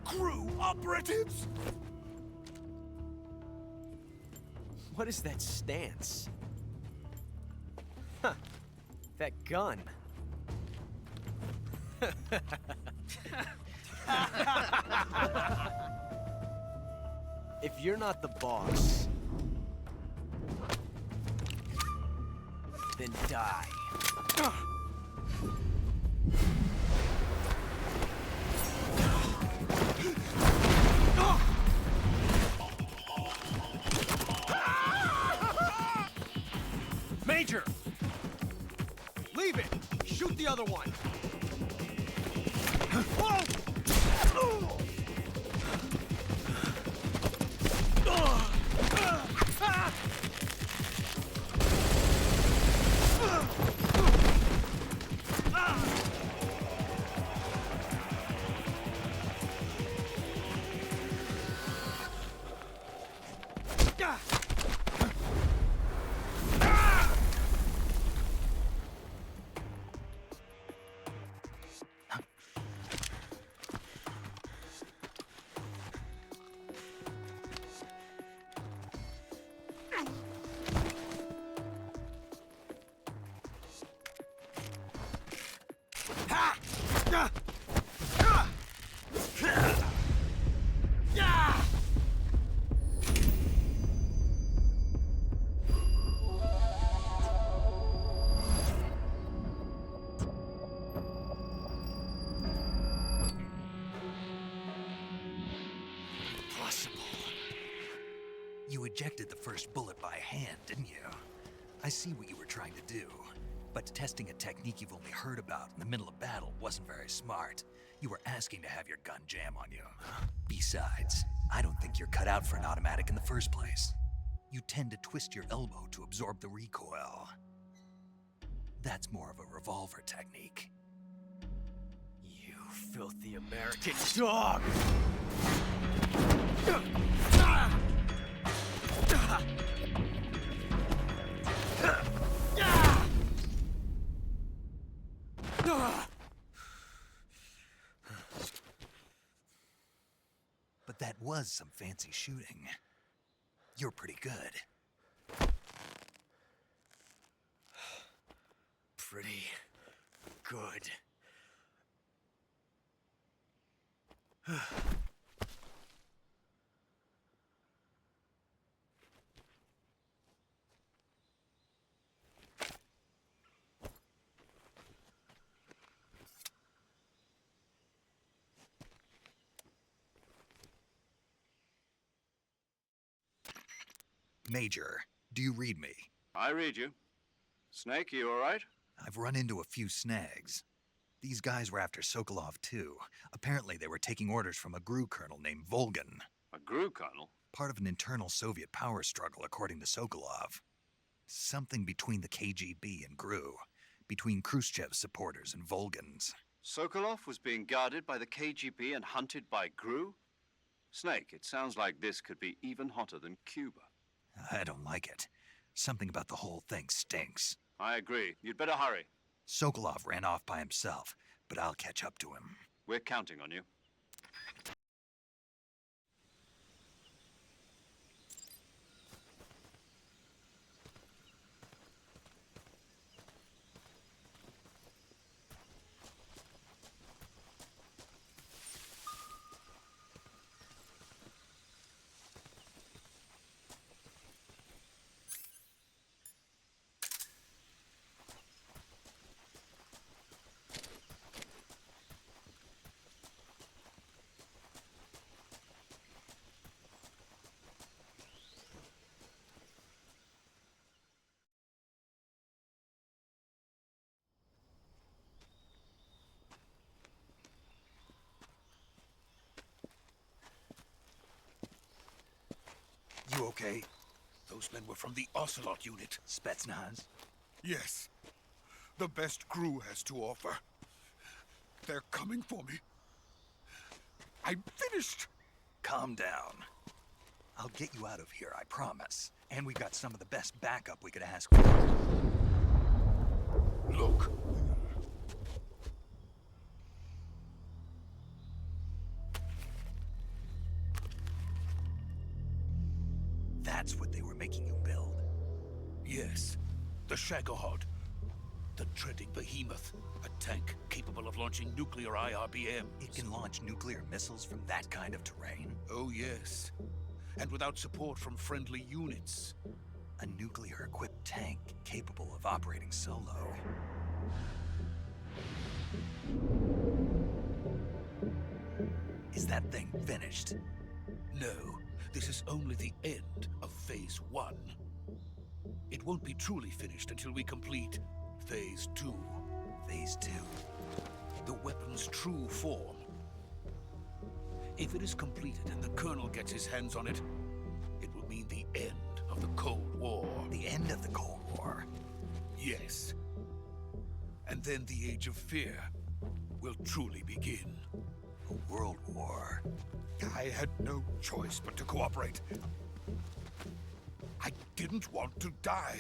Speaker 1: GRU operatives!
Speaker 10: What is that stance? Huh. That gun. If you're not the boss, then die.
Speaker 11: Major! Leave it! Shoot the other one!
Speaker 1: You ejected the first bullet by hand, didn't you? I see what you were trying to do. But testing a technique you've only heard about in the middle of battle wasn't very smart. You were asking to have your gun jam on you. Besides, I don't think you're cut out for an automatic in the first place. You tend to twist your elbow to absorb the recoil. That's more of a revolver technique.
Speaker 10: You filthy American dog!
Speaker 1: But that was some fancy shooting. You're pretty good.
Speaker 10: Pretty good.
Speaker 1: Major, do you read me?
Speaker 2: I read you. Snake, you all right?
Speaker 1: I've run into a few snags. These guys were after Sokolov too. Apparently they were taking orders from a GRU colonel named Volgan.
Speaker 2: A GRU colonel?
Speaker 1: Part of an internal Soviet power struggle, according to Sokolov. Something between the KGB and GRU. Between Khrushchev's supporters and Volgan's.
Speaker 2: Sokolov was being guarded by the KGB and hunted by GRU? Snake, it sounds like this could be even hotter than Cuba.
Speaker 1: I don't like it. Something about the whole thing stinks.
Speaker 2: I agree. You'd better hurry.
Speaker 1: Sokolov ran off by himself, but I'll catch up to him.
Speaker 2: We're counting on you.
Speaker 9: okay? Those men were from the Ocelot unit.
Speaker 1: Spetsnaz?
Speaker 9: Yes. The best crew has to offer. They're coming for me. I'm finished.
Speaker 1: Calm down. I'll get you out of here, I promise. And we got some of the best backup we could ask for.
Speaker 9: Look.
Speaker 1: That's what they were making you build?
Speaker 9: Yes. The Shagohod. The dreading behemoth. A tank capable of launching nuclear IRBMs.
Speaker 1: It can launch nuclear missiles from that kind of terrain?
Speaker 9: Oh, yes. And without support from friendly units.
Speaker 1: A nuclear-equipped tank capable of operating solo. Is that thing finished?
Speaker 9: No. This is only the end of Phase 1. It won't be truly finished until we complete Phase 2.
Speaker 1: Phase 2?
Speaker 9: The weapon's true form. If it is completed and the Colonel gets his hands on it, it will mean the end of the Cold War.
Speaker 1: The end of the Cold War?
Speaker 9: Yes. And then the Age of Fear will truly begin.
Speaker 1: A world war?
Speaker 9: I had no choice but to cooperate. I didn't want to die.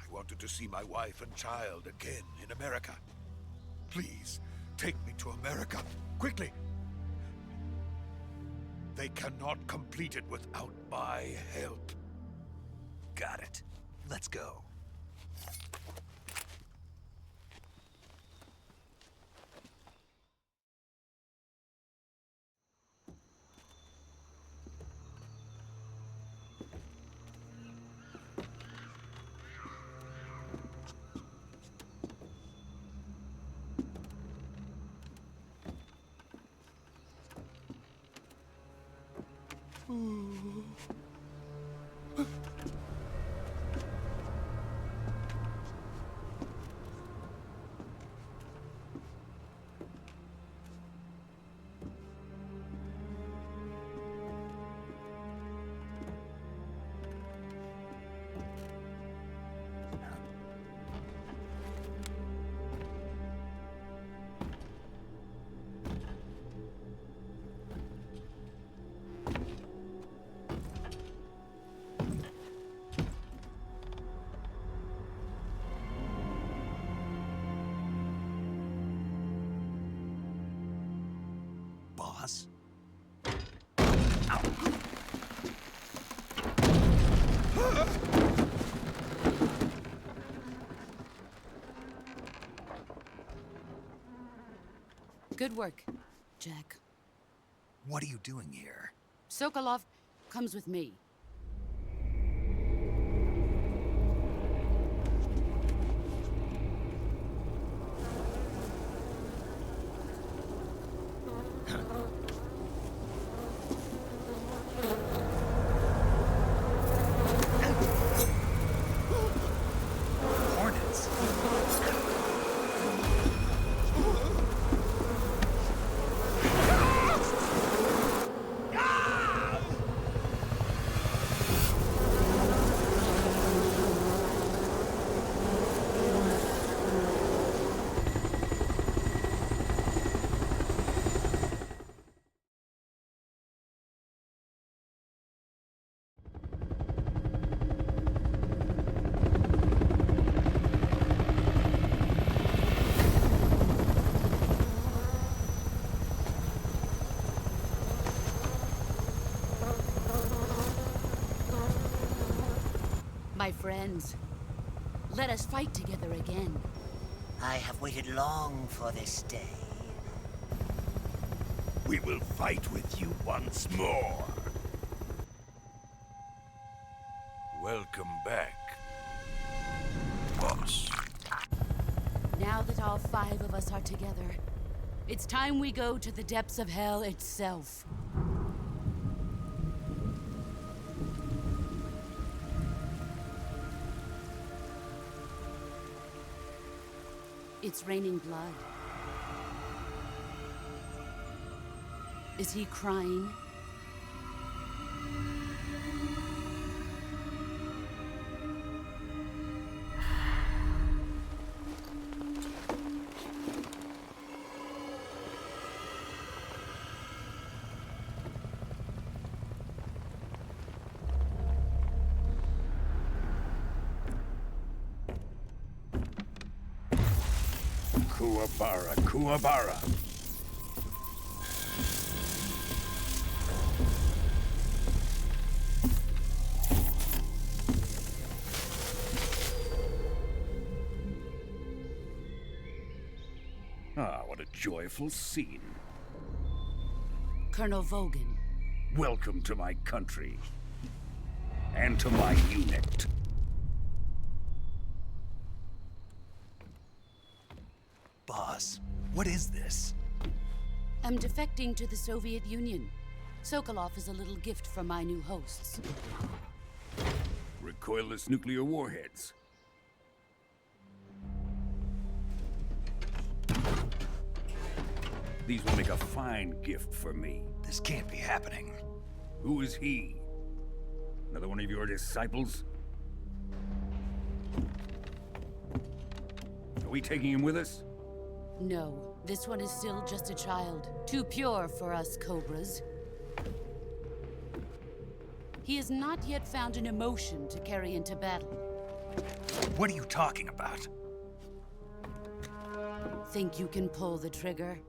Speaker 9: I wanted to see my wife and child again in America. Please, take me to America, quickly. They cannot complete it without my help.
Speaker 1: Got it. Let's go. Boss?
Speaker 7: Good work, Jack.
Speaker 1: What are you doing here?
Speaker 7: Sokolov comes with me.
Speaker 1: Hornets?
Speaker 7: My friends, let us fight together again.
Speaker 12: I have waited long for this day.
Speaker 9: We will fight with you once more. Welcome back, boss.
Speaker 7: Now that all 5 of us are together, it's time we go to the depths of hell itself. It's raining blood. Is he crying?
Speaker 9: Kuwabara, Kuwabara. Ah, what a joyful scene.
Speaker 7: Colonel Vogan.
Speaker 9: Welcome to my country. And to my unit.
Speaker 1: Boss, what is this?
Speaker 7: I'm defecting to the Soviet Union. Sokolov is a little gift from my new hosts.
Speaker 9: Recoilless nuclear warheads. These will make a fine gift for me.
Speaker 1: This can't be happening.
Speaker 9: Who is he? Another one of your disciples? Are we taking him with us?
Speaker 7: No, this one is still just a child. Too pure for us Cobras. He has not yet found an emotion to carry into battle.
Speaker 1: What are you talking about?
Speaker 7: Think you can pull the trigger?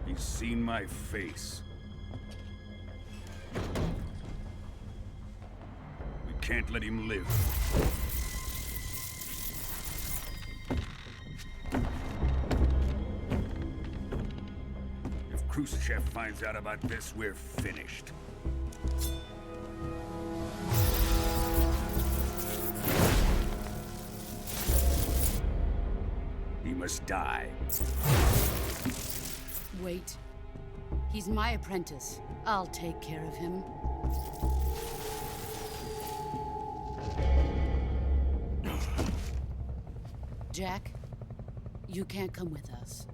Speaker 9: He's seen my face. We can't let him live. If Khrushchev finds out about this, we're finished. He must die.
Speaker 7: Wait. He's my apprentice. I'll take care of him. Jack, you can't come with us.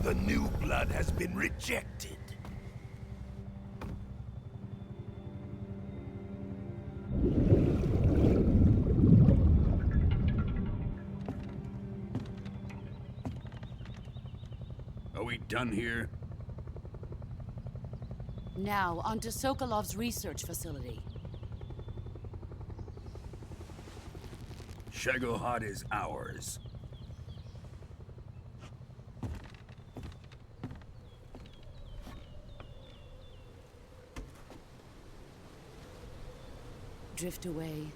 Speaker 9: The new blood has been rejected. Are we done here?
Speaker 7: Now, onto Sokolov's research facility.
Speaker 9: Shagohod is ours.
Speaker 7: Drift away.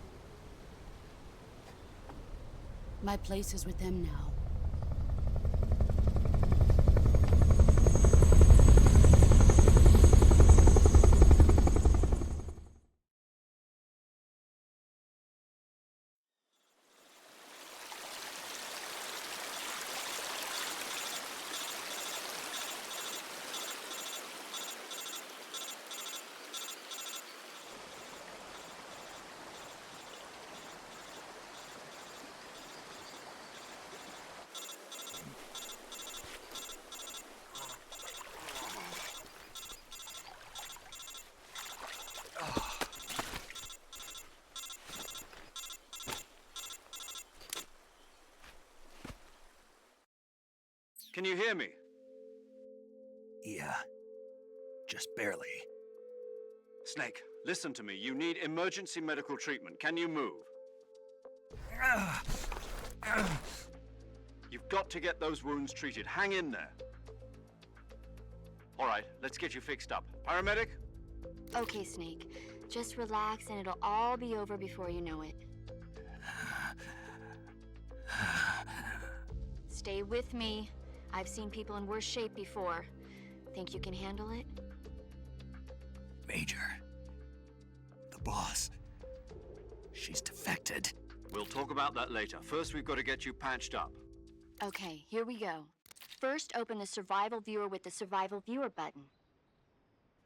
Speaker 7: My place is with them now.
Speaker 2: Can you hear me?
Speaker 1: Yeah. Just barely.
Speaker 2: Snake, listen to me. You need emergency medical treatment. Can you move? You've got to get those wounds treated. Hang in there. All right, let's get you fixed up. Paramedic?
Speaker 6: Okay, Snake. Just relax and it'll all be over before you know it. Stay with me. I've seen people in worse shape before. Think you can handle it?
Speaker 1: Major. The boss. She's defected.
Speaker 2: We'll talk about that later. First, we've got to get you patched up.
Speaker 6: Okay, here we go. First, open the Survival Viewer with the Survival Viewer button.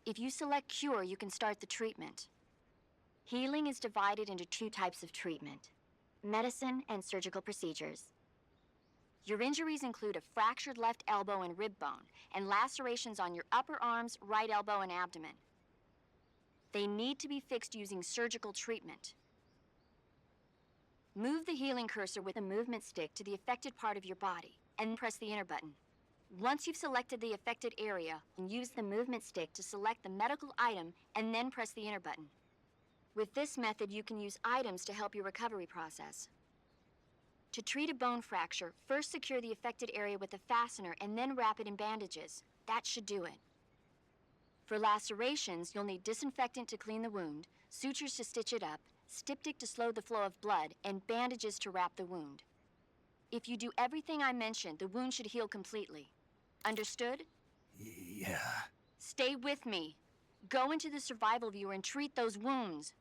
Speaker 6: If you select Cure, you can start the treatment. Healing is divided into 2 types of treatment: medicine and surgical procedures. Your injuries include a fractured left elbow and rib bone, and lacerations on your upper arms, right elbow, and abdomen. They need to be fixed using surgical treatment. Move the healing cursor with a movement stick to the affected part of your body, and press the enter button. Once you've selected the affected area, use the movement stick to select the medical item, and then press the enter button. With this method, you can use items to help your recovery process. To treat a bone fracture, first secure the affected area with a fastener and then wrap it in bandages. That should do it. For lacerations, you'll need disinfectant to clean the wound, sutures to stitch it up, styptic to slow the flow of blood, and bandages to wrap the wound. If you do everything I mentioned, the wound should heal completely. Understood?
Speaker 1: Yeah.
Speaker 6: Stay with me. Go into the Survival Viewer and treat those wounds.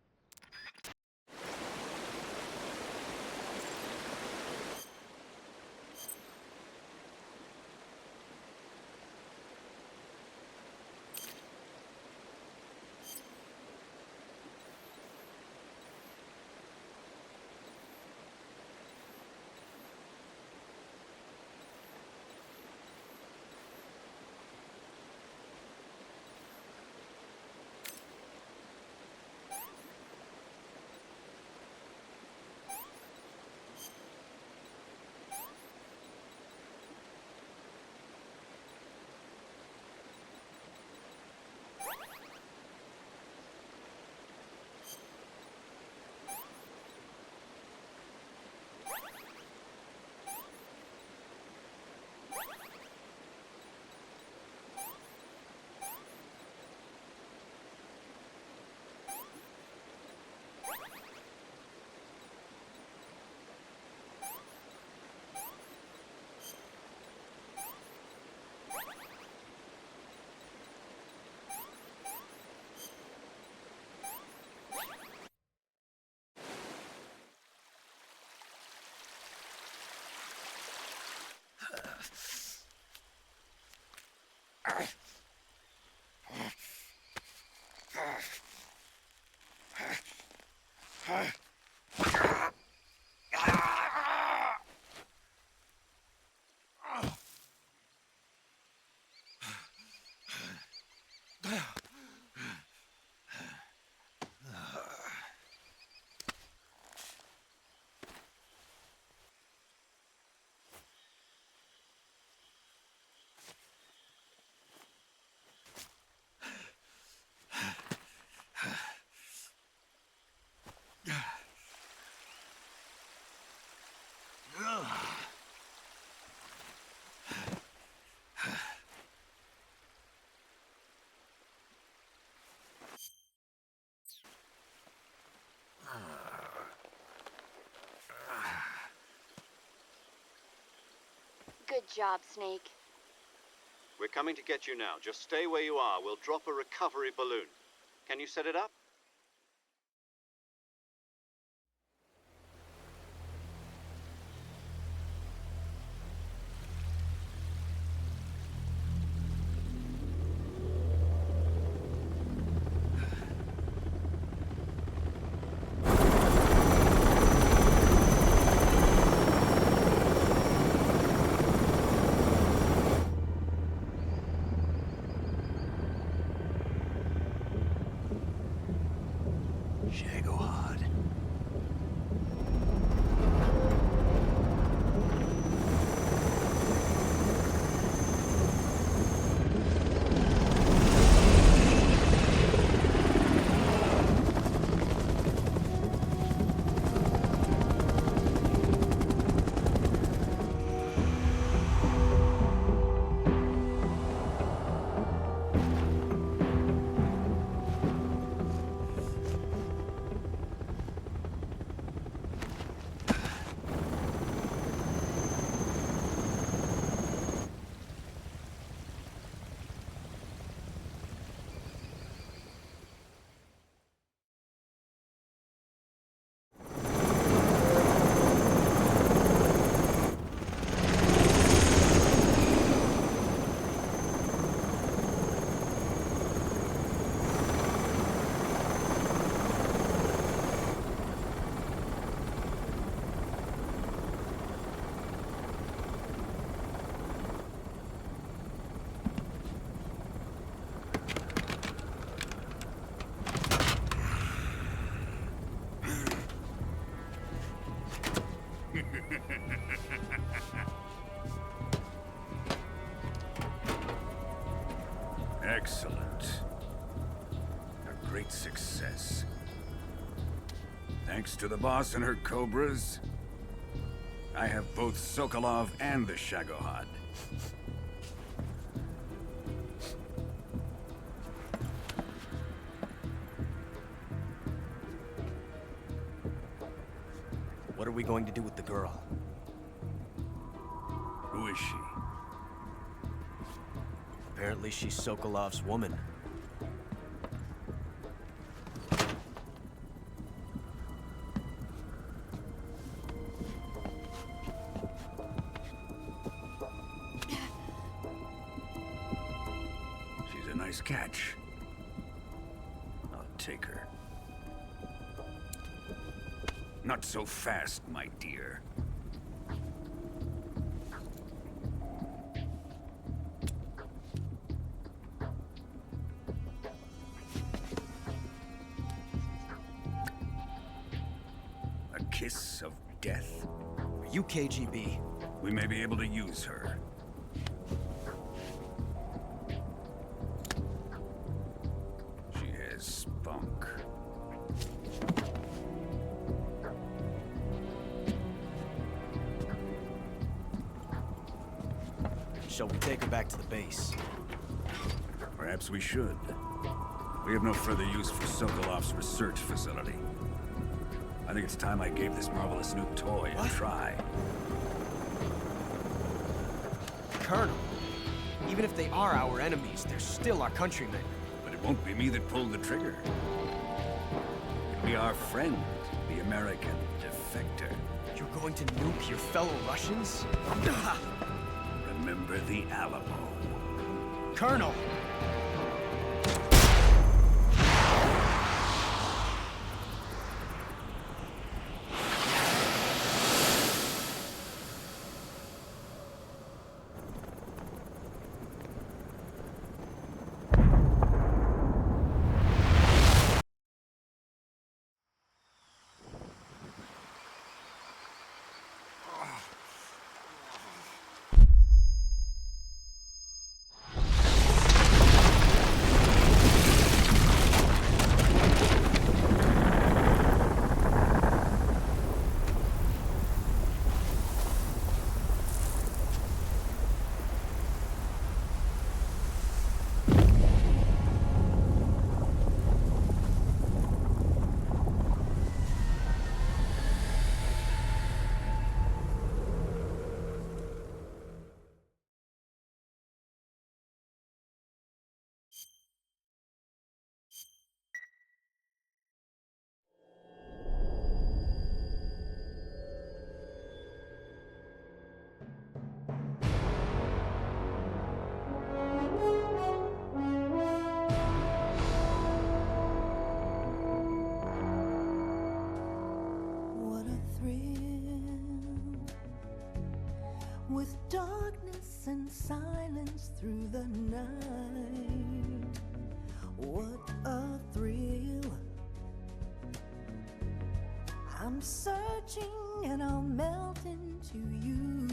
Speaker 6: Good job, Snake.
Speaker 2: We're coming to get you now. Just stay where you are. We'll drop a recovery balloon. Can you set it up?
Speaker 13: Excellent. A great success. Thanks to the boss and her cobras, I have both Sokolov and the Shagohod.
Speaker 10: What are we going to do with the girl?
Speaker 13: Who is she?
Speaker 10: Apparently she's Sokolov's woman.
Speaker 13: She's a nice catch. I'll take her. Not so fast, my dear. A kiss of death?
Speaker 10: Are you KGB?
Speaker 13: We may be able to use her. She has spunk.
Speaker 10: Shall we take her back to the base?
Speaker 13: Perhaps we should. We have no further use for Sokolov's research facility. I think it's time I gave this marvelous new toy a try.
Speaker 11: Colonel, even if they are our enemies, they're still our countrymen.
Speaker 13: But it won't be me that pulled the trigger. It'll be our friend, the American defector.
Speaker 11: You're going to nuke your fellow Russians?
Speaker 13: Remember the Alamo.
Speaker 11: Colonel!
Speaker 14: With darkness and silence through the night, what a thrill. I'm searching and I'll melt into you.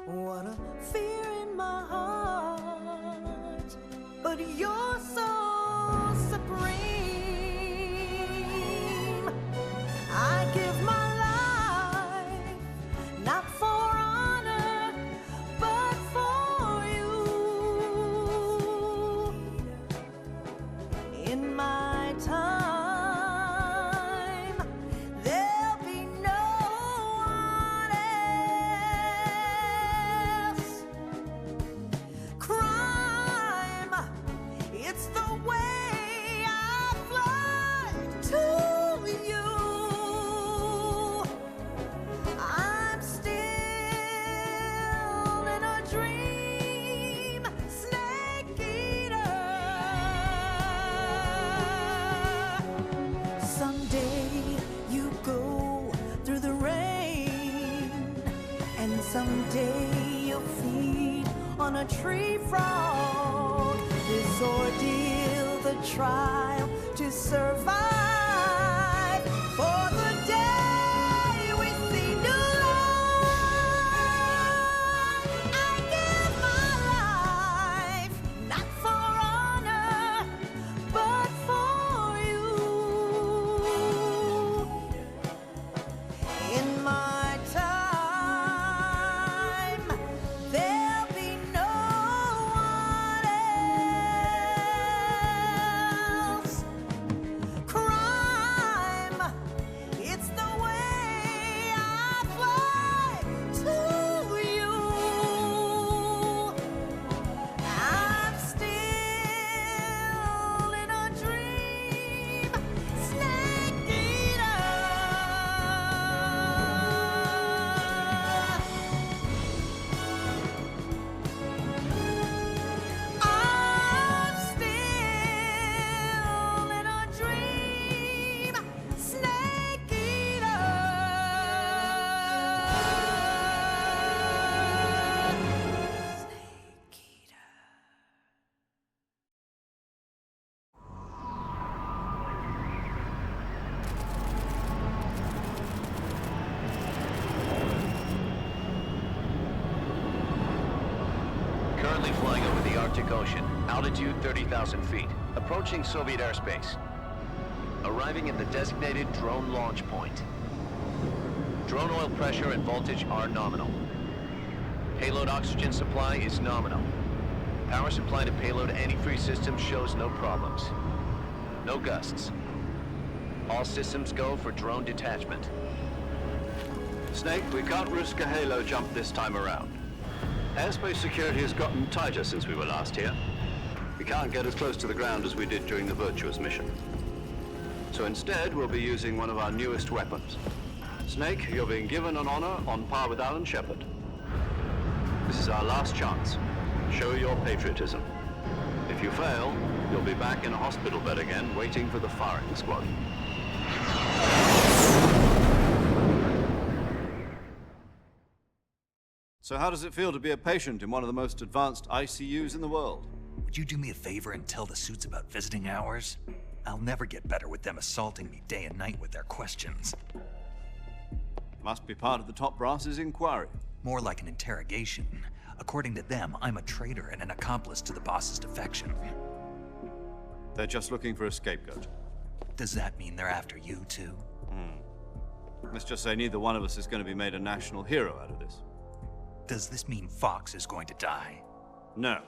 Speaker 14: What a fear in my heart, but you're so supreme. I give my not for honor, but for you. In my time, there'll be no one else. Crime, it's the way I fly to you. Someday you'll feed on a tree frog. This ordeal, the trial to survive. For the day we see new life, I give my
Speaker 4: Currently flying over the Arctic Ocean. Altitude 30,000 feet. Approaching Soviet airspace. Arriving at the designated drone launch point. Drone oil pressure and voltage are nominal. Payload oxygen supply is nominal. Power supply to payload antifreeze system shows no problems. No gusts. All systems go for drone detachment.
Speaker 2: Snake, we can't risk a halo jump this time around. Airspace security has gotten tighter since we were last here. We can't get as close to the ground as we did during the Virtuous mission. So instead, we'll be using one of our newest weapons. Snake, you're being given an honor on par with Alan Shepard. This is our last chance. Show your patriotism. If you fail, you'll be back in a hospital bed again, waiting for the firing squad. So how does it feel to be a patient in one of the most advanced ICUs in the world?
Speaker 1: Would you do me a favor and tell the suits about visiting hours? I'll never get better with them assaulting me day and night with their questions.
Speaker 2: Must be part of the top brass's inquiry.
Speaker 1: More like an interrogation. According to them, I'm a traitor and an accomplice to the boss's defection.
Speaker 2: They're just looking for a scapegoat.
Speaker 1: Does that mean they're after you, too?
Speaker 2: Let's just say neither one of us is going to be made a national hero out of this.
Speaker 1: Does this mean Fox is going to die?
Speaker 2: No.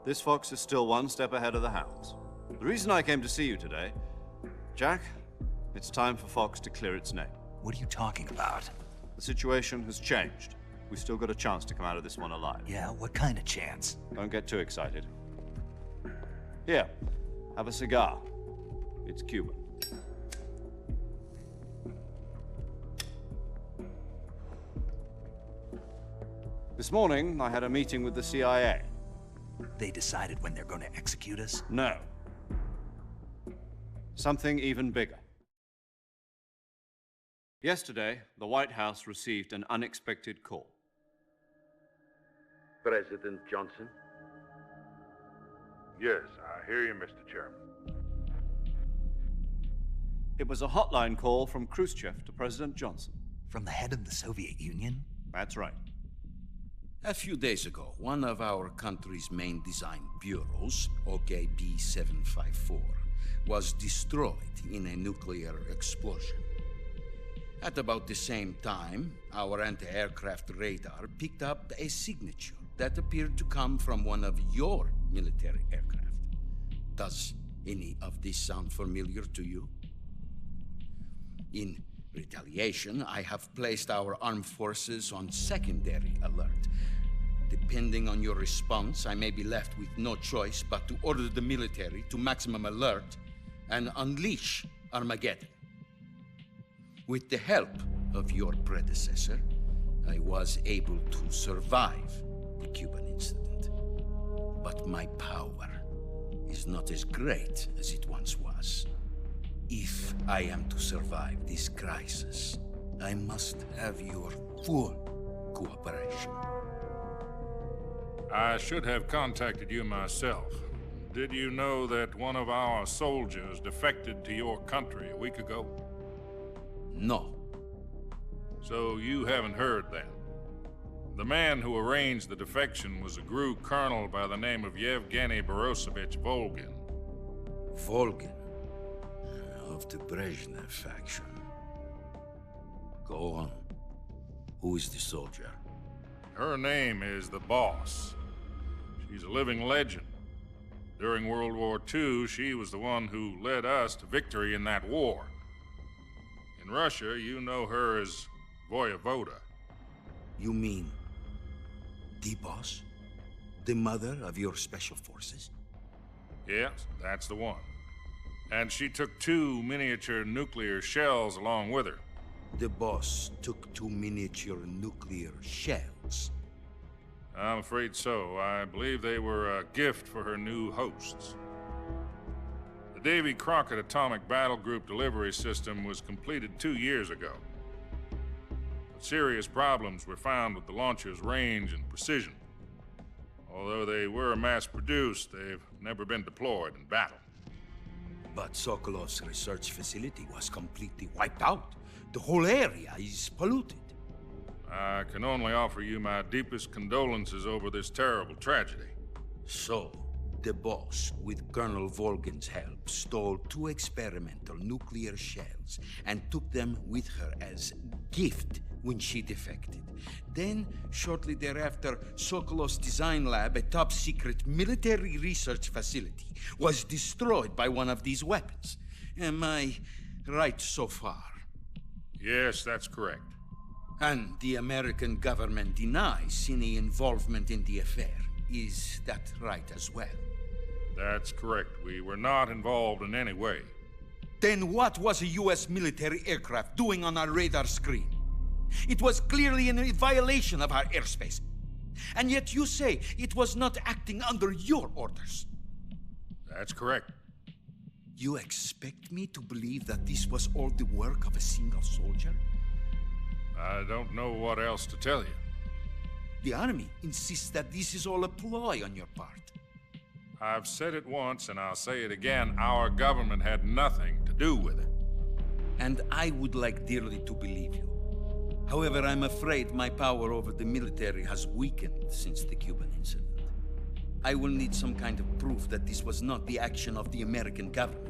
Speaker 2: This fox is still one step ahead of the hounds. The reason I came to see you today, Jack, it's time for Fox to clear its name.
Speaker 1: What are you talking about?
Speaker 2: The situation has changed. We've still got a chance to come out of this one alive.
Speaker 1: Yeah, what kind of chance?
Speaker 2: Don't get too excited. Here, have a cigar. It's Cuban. This morning, I had a meeting with the CIA.
Speaker 1: They decided when they're going to execute us?
Speaker 2: No. Something even bigger. Yesterday, the White House received an unexpected call.
Speaker 15: President Johnson?
Speaker 16: Yes, I hear you, Mr. Chairman.
Speaker 2: It was a hotline call from Khrushchev to President Johnson.
Speaker 1: From the head of the Soviet Union?
Speaker 2: That's right.
Speaker 17: A few days ago, one of our country's main design bureaus, OKB-754, was destroyed in a nuclear explosion. At about the same time, our anti-aircraft radar picked up a signature that appeared to come from one of your military aircraft. Does any of this sound familiar to you? In retaliation, I have placed our armed forces on secondary alert. Depending on your response, I may be left with no choice but to order the military to maximum alert and unleash Armageddon. With the help of your predecessor, I was able to survive the Cuban incident. But my power is not as great as it once was. If I am to survive this crisis, I must have your full cooperation.
Speaker 16: I should have contacted you myself. Did you know that one of our soldiers defected to your country a week ago?
Speaker 17: No.
Speaker 16: So you haven't heard then. The man who arranged the defection was a GRU colonel by the name of Yevgeny Borosovich Volgin.
Speaker 17: Volgin? Of the Brezhnev faction. Go on. Who is the soldier?
Speaker 16: Her name is the Boss. She's a living legend. During World War II, she was the one who led us to victory in that war. In Russia, you know her as Voyevoda.
Speaker 17: You mean the Boss? The mother of your special forces?
Speaker 16: Yes, that's the one. And she took 2 miniature nuclear shells along with her.
Speaker 17: The Boss took 2 miniature nuclear shells?
Speaker 16: I'm afraid so. I believe they were a gift for her new hosts. The Davy Crockett Atomic Battle Group delivery system was completed 2 years ago. But serious problems were found with the launcher's range and precision. Although they were mass-produced, they've never been deployed in battle.
Speaker 17: But Sokolov's research facility was completely wiped out. The whole area is polluted.
Speaker 16: I can only offer you my deepest condolences over this terrible tragedy.
Speaker 17: So, the boss, with Colonel Volgin's help, stole 2 experimental nuclear shells and took them with her as gift when she defected. Then, shortly thereafter, Sokolov's design lab, a top-secret military research facility, was destroyed by one of these weapons. Am I right so far?
Speaker 16: Yes, that's correct.
Speaker 17: And the American government denies any involvement in the affair. Is that right as well?
Speaker 16: That's correct. We were not involved in any way.
Speaker 17: Then what was a U.S. military aircraft doing on our radar screen? It was clearly in violation of our airspace. And yet you say it was not acting under your orders.
Speaker 16: That's correct.
Speaker 17: You expect me to believe that this was all the work of a single soldier?
Speaker 16: I don't know what else to tell you.
Speaker 17: The Army insists that this is all a ploy on your part.
Speaker 16: I've said it once and I'll say it again. Our government had nothing to do with it.
Speaker 17: And I would like dearly to believe you. However, I'm afraid my power over the military has weakened since the Cuban incident. I will need some kind of proof that this was not the action of the American government.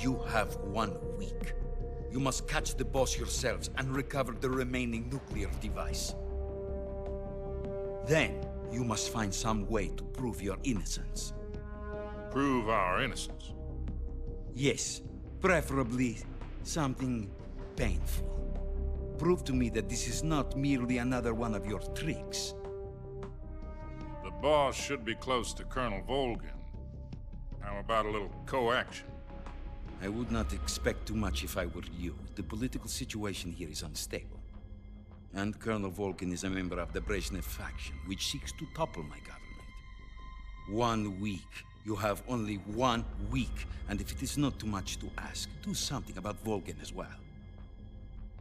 Speaker 17: You have 1 week. You must catch the boss yourselves and recover the remaining nuclear device. Then, you must find some way to prove your innocence.
Speaker 16: Prove our innocence?
Speaker 17: Yes, preferably something painful. Prove to me that this is not merely another one of your tricks.
Speaker 16: The boss should be close to Colonel Volgin. How about a little co-action?
Speaker 17: I would not expect too much if I were you. The political situation here is unstable. And Colonel Volgin is a member of the Brezhnev faction, which seeks to topple my government. 1 week. You have only 1 week. And if it is not too much to ask, do something about Volgin as well.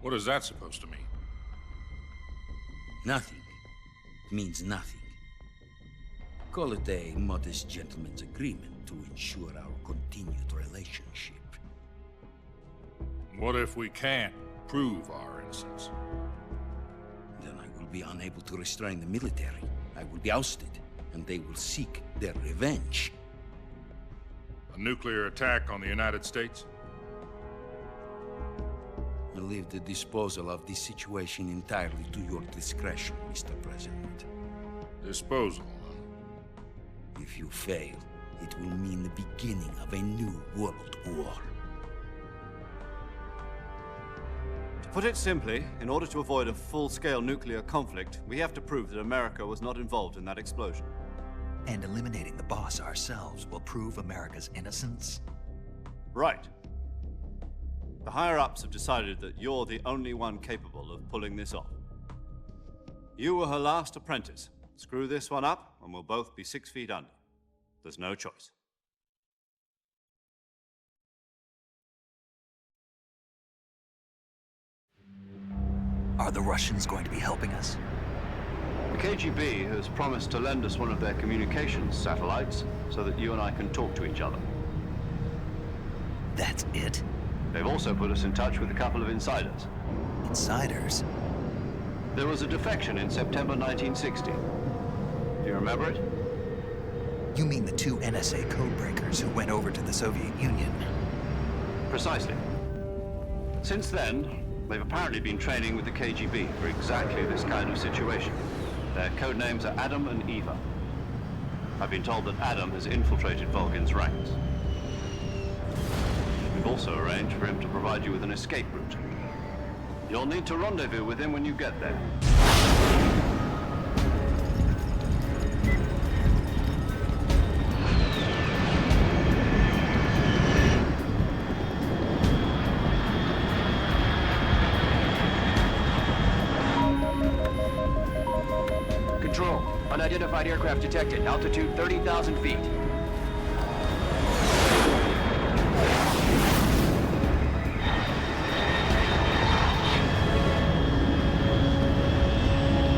Speaker 16: What is that supposed to mean?
Speaker 17: Nothing. It means nothing. Call it a modest gentleman's agreement to ensure our continued relationship.
Speaker 16: What if we can't prove our innocence?
Speaker 17: Then I will be unable to restrain the military. I will be ousted, and they will seek their revenge.
Speaker 16: A nuclear attack on the United States?
Speaker 17: I leave the disposal of this situation entirely to your discretion, Mr. President.
Speaker 16: Disposal?
Speaker 17: If you fail, it will mean the beginning of a new world war.
Speaker 2: To put it simply, in order to avoid a full-scale nuclear conflict, we have to prove that America was not involved in that explosion.
Speaker 1: And eliminating the boss ourselves will prove America's innocence?
Speaker 2: Right. The higher-ups have decided that you're the only one capable of pulling this off. You were her last apprentice. Screw this one up, and we'll both be 6 feet under. There's no choice.
Speaker 1: Are the Russians going to be helping us?
Speaker 2: The KGB has promised to lend us one of their communications satellites so that you and I can talk to each other.
Speaker 1: That's it?
Speaker 2: They've also put us in touch with a couple of insiders.
Speaker 1: Insiders?
Speaker 2: There was a defection in September 1960. Do you remember it?
Speaker 1: You mean the 2 NSA codebreakers who went over to the Soviet Union?
Speaker 2: Precisely. Since then, they've apparently been training with the KGB for exactly this kind of situation. Their code names are Adam and Eva. I've been told that Adam has infiltrated Volgin's ranks. We've also arranged for him to provide you with an escape route. You'll need to rendezvous with him when you get there.
Speaker 3: Control, unidentified aircraft detected. Altitude 30,000 feet.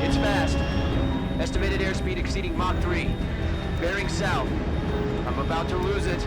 Speaker 3: It's fast. Estimated airspeed exceeding Mach 3. Bearing south. I'm about to lose it.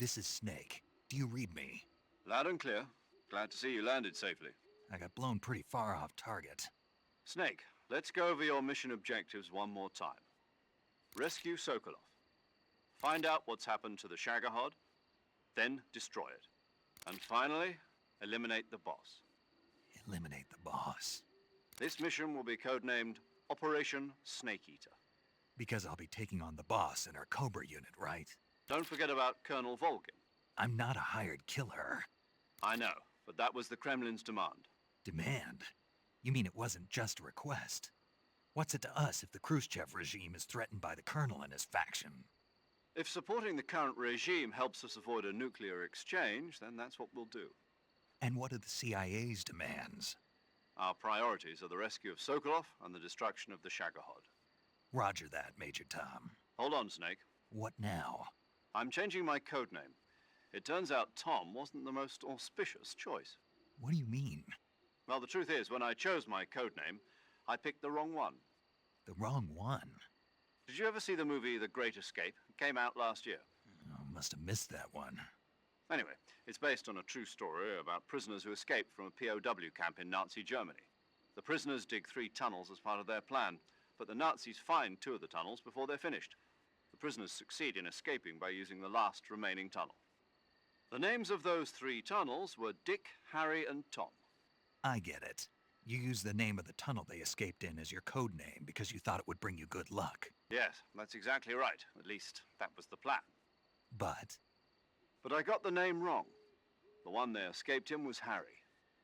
Speaker 1: This is Snake. Do you read me?
Speaker 2: Loud and clear. Glad to see you landed safely.
Speaker 1: I got blown pretty far off target.
Speaker 2: Snake, let's go over your mission objectives one more time. Rescue Sokolov. Find out what's happened to the Shagohod, then destroy it. And finally, eliminate the boss.
Speaker 1: Eliminate the boss.
Speaker 2: This mission will be codenamed Operation Snake Eater.
Speaker 1: Because I'll be taking on the boss in our Cobra unit, right?
Speaker 2: Don't forget about Colonel Volgin.
Speaker 1: I'm not a hired killer.
Speaker 2: I know, but that was the Kremlin's demand.
Speaker 1: Demand? You mean it wasn't just a request? What's it to us if the Khrushchev regime is threatened by the Colonel and his faction?
Speaker 2: If supporting the current regime helps us avoid a nuclear exchange, then that's what we'll do.
Speaker 1: And what are the CIA's demands?
Speaker 2: Our priorities are the rescue of Sokolov and the destruction of the Shagohod.
Speaker 1: Roger that, Major Tom.
Speaker 2: Hold on, Snake.
Speaker 1: What now?
Speaker 2: I'm changing my codename. It turns out Tom wasn't the most auspicious choice.
Speaker 1: What do you mean?
Speaker 2: Well, the truth is, when I chose my codename, I picked the wrong one.
Speaker 1: The wrong one?
Speaker 2: Did you ever see the movie The Great Escape? It came out last year.
Speaker 1: Oh, must have missed that one.
Speaker 2: Anyway, it's based on a true story about prisoners who escaped from a POW camp in Nazi Germany. The prisoners dig 3 tunnels as part of their plan, but the Nazis find 2 of the tunnels before they're finished. The prisoners succeed in escaping by using the last remaining tunnel. The names of those 3 tunnels were Dick, Harry, and Tom.
Speaker 1: I get it. You used the name of the tunnel they escaped in as your code name because you thought it would bring you good luck.
Speaker 2: Yes, that's exactly right. At least, that was the plan.
Speaker 1: But
Speaker 2: I got the name wrong. The one they escaped in was Harry.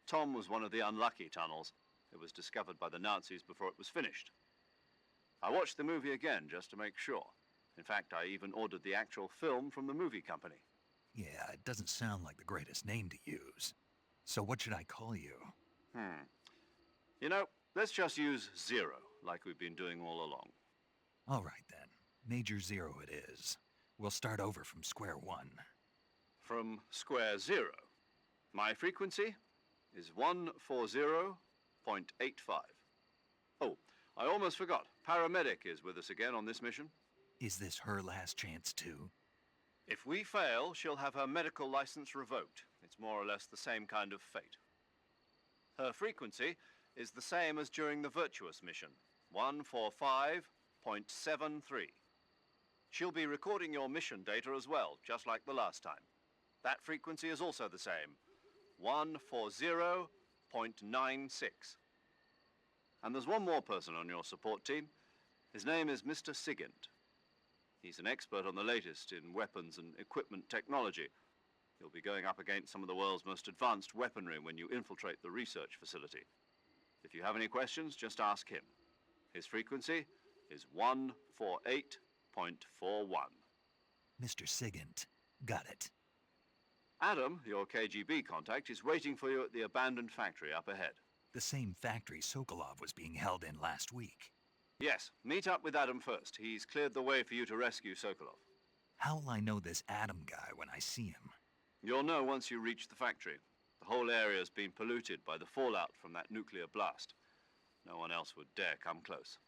Speaker 2: Tom was one of the unlucky tunnels. It was discovered by the Nazis before it was finished. I watched the movie again just to make sure. In fact, I even ordered the actual film from the movie company.
Speaker 1: yeah, it doesn't sound like the greatest name to use. So what should I call you?
Speaker 2: You know, let's just use Zero, like we've been doing all along.
Speaker 1: All right then. Major Zero it is. We'll start over from square one.
Speaker 2: From square 0. My frequency is 140.85. Oh, I almost forgot. Paramedic is with us again on this mission.
Speaker 1: Is this her last chance too?
Speaker 2: If we fail, she'll have her medical license revoked. It's more or less the same kind of fate. Her frequency is the same as during the Virtuous mission, 145.73. She'll be recording your mission data as well, just like the last time. That frequency is also the same, 140.96. And there's one more person on your support team. His name is Mr. Sigint. He's an expert on the latest in weapons and equipment technology. You'll be going up against some of the world's most advanced weaponry when you infiltrate the research facility. If you have any questions, just ask him. His frequency is 148.41.
Speaker 1: Mr. Sigint. Got it.
Speaker 2: Adam, your KGB contact, is waiting for you at the abandoned factory up ahead.
Speaker 1: The same factory Sokolov was being held in last week.
Speaker 2: Yes, meet up with Adam first. He's cleared the way for you to rescue Sokolov.
Speaker 1: How will I know this Adam guy when I see him?
Speaker 2: You'll know once you reach the factory. The whole area's been polluted by the fallout from that nuclear blast. No one else would dare come close.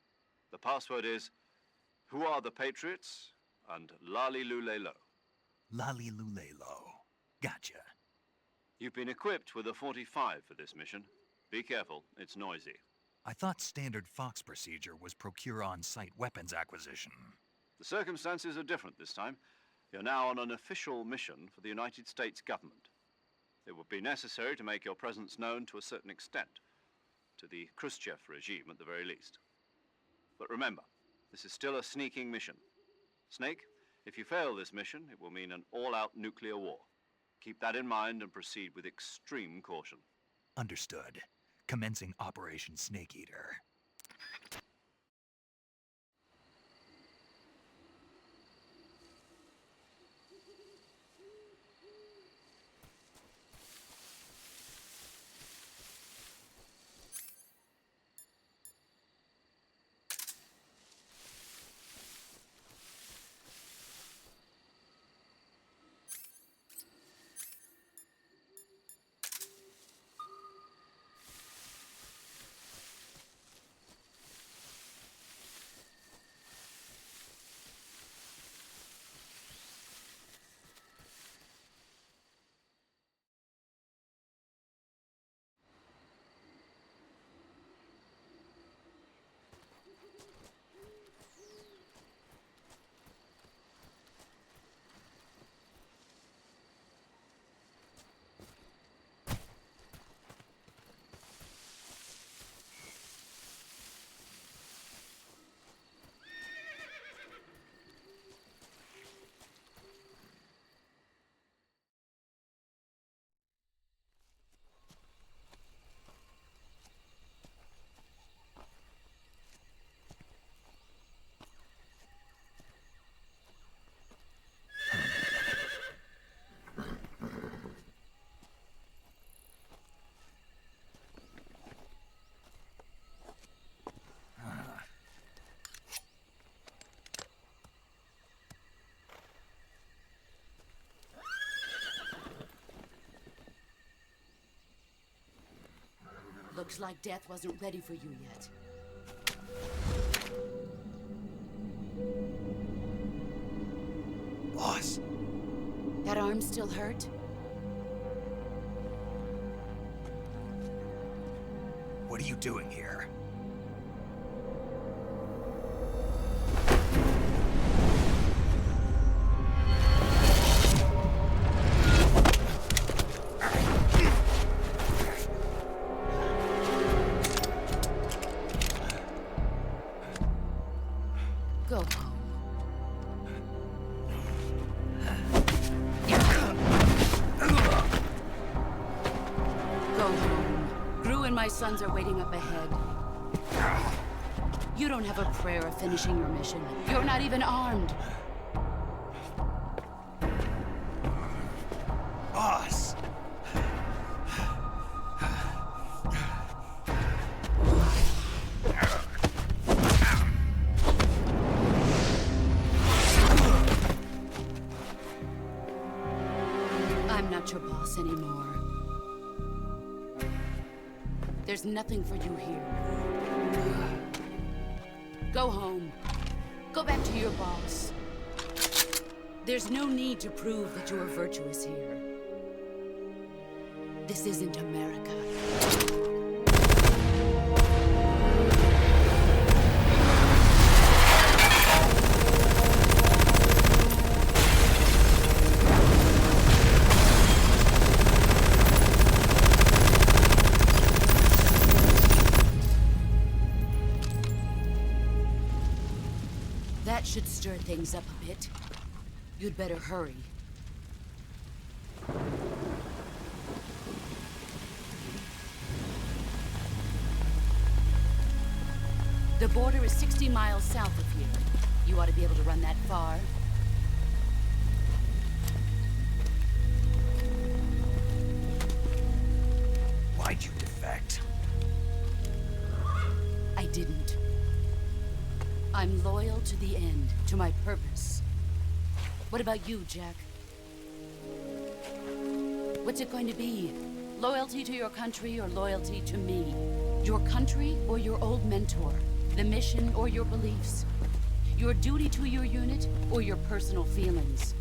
Speaker 2: The password is, "Who are the Patriots?" and Lali Lule Lo.
Speaker 1: Lali Lule Lo. Gotcha.
Speaker 2: You've been equipped with a 45 for this mission. Be careful, it's noisy.
Speaker 1: I thought standard Fox procedure was procure on-site weapons acquisition.
Speaker 2: The circumstances are different this time. You're now on an official mission for the United States government. It would be necessary to make your presence known to a certain extent, to the Khrushchev regime at the very least. But remember, this is still a sneaking mission. Snake, if you fail this mission, it will mean an all-out nuclear war. Keep that in mind and proceed with extreme caution.
Speaker 1: Understood. Commencing Operation Snake Eater.
Speaker 7: Looks like death wasn't ready for you yet.
Speaker 1: Boss.
Speaker 7: That arm still hurt?
Speaker 1: What are you doing here?
Speaker 7: Go home. Go home. Gru and my sons are waiting up ahead. You don't have a prayer of finishing your mission. You're not even armed.
Speaker 1: Boss!
Speaker 7: I'm not your boss anymore. There's nothing for you here. Go home. Go back to your boss. There's no need to prove that you are virtuous here. This isn't America. That should stir things up a bit. You'd better hurry. The border is 60 miles south of here. You ought to be able to run that far.
Speaker 1: Why'd you defect?
Speaker 7: I didn't. I'm loyal to the end, to my purpose. What about you, Jack? What's it going to be? Loyalty to your country or loyalty to me? Your country or your old mentor? The mission or your beliefs? Your duty to your unit or your personal feelings?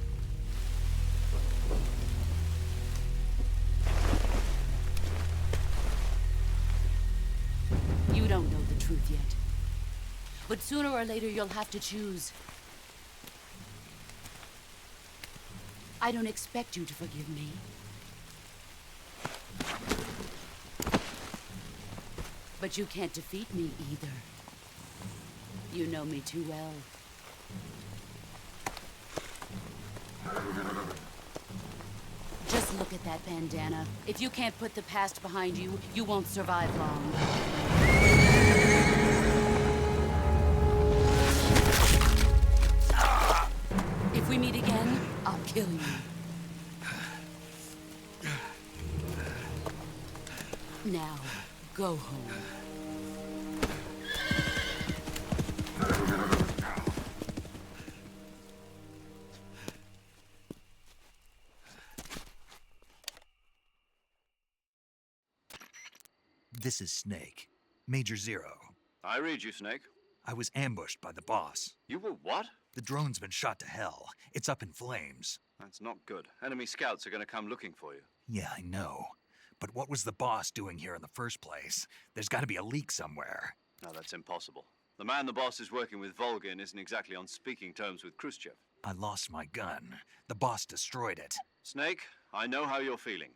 Speaker 7: You don't know the truth yet. But sooner or later, you'll have to choose. I don't expect you to forgive me. But you can't defeat me either. You know me too well. Just look at that bandana. If you can't put the past behind you, you won't survive long. If we meet again, I'll kill you. Now, go home.
Speaker 1: This is Snake. Major Zero.
Speaker 2: I read you, Snake.
Speaker 1: I was ambushed by the boss.
Speaker 2: You were what?
Speaker 1: The drone's been shot to hell. It's up in flames.
Speaker 2: That's not good. Enemy scouts are going to come looking for you.
Speaker 1: Yeah, I know. But what was the boss doing here in the first place? There's got to be a leak somewhere.
Speaker 2: No, that's impossible. The man the boss is working with, Volgin, isn't exactly on speaking terms with Khrushchev.
Speaker 1: I lost my gun. The boss destroyed it.
Speaker 2: Snake, I know how you're feeling.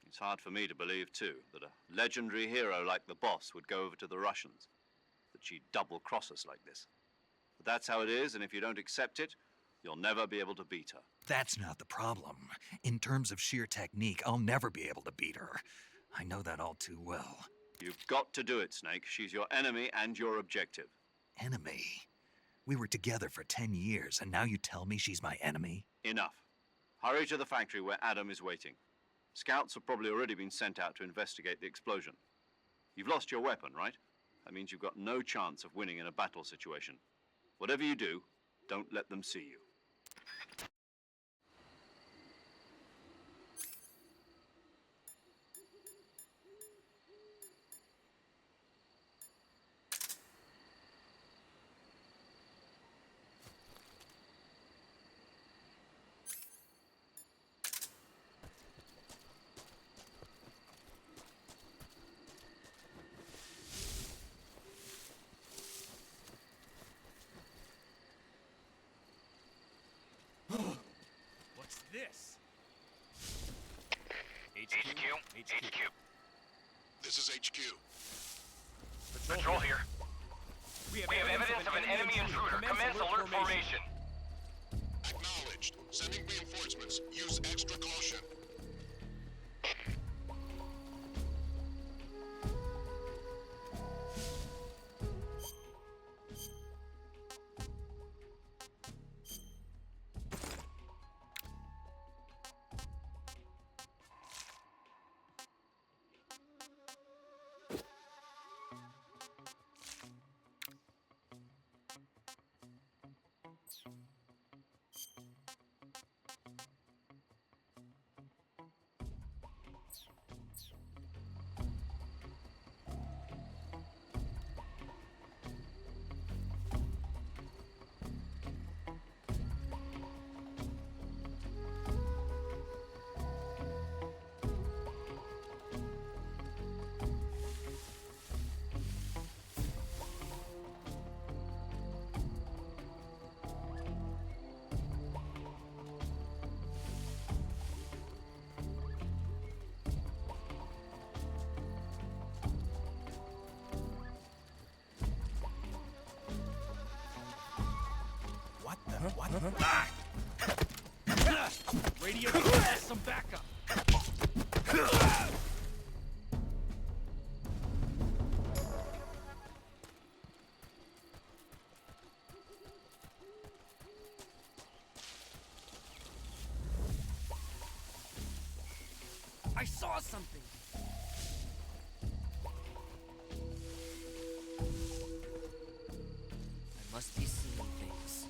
Speaker 2: It's hard for me to believe, too, that a legendary hero like the boss would go over to the Russians. That she'd double-cross us like this. But that's how it is, and if you don't accept it, you'll never be able to beat her.
Speaker 1: That's not the problem. In terms of sheer technique, I'll never be able to beat her. I know that all too well.
Speaker 2: You've got to do it, Snake. She's your enemy and your objective.
Speaker 1: Enemy? We were together for 10 years, and now you tell me she's my enemy?
Speaker 2: Enough. Hurry to the factory where Adam is waiting. Scouts have probably already been sent out to investigate the explosion. You've lost your weapon, right? That means you've got no chance of winning in a battle situation. Whatever you do, don't let them see you.
Speaker 15: HQ. This is HQ.
Speaker 18: Patrol here. We have evidence of an enemy intruder. Commence alert formation.
Speaker 15: Acknowledged. Sending reinforcements. Use extra caution.
Speaker 10: What?
Speaker 8: Radio, some backup.
Speaker 10: I saw something. I must be seeing things.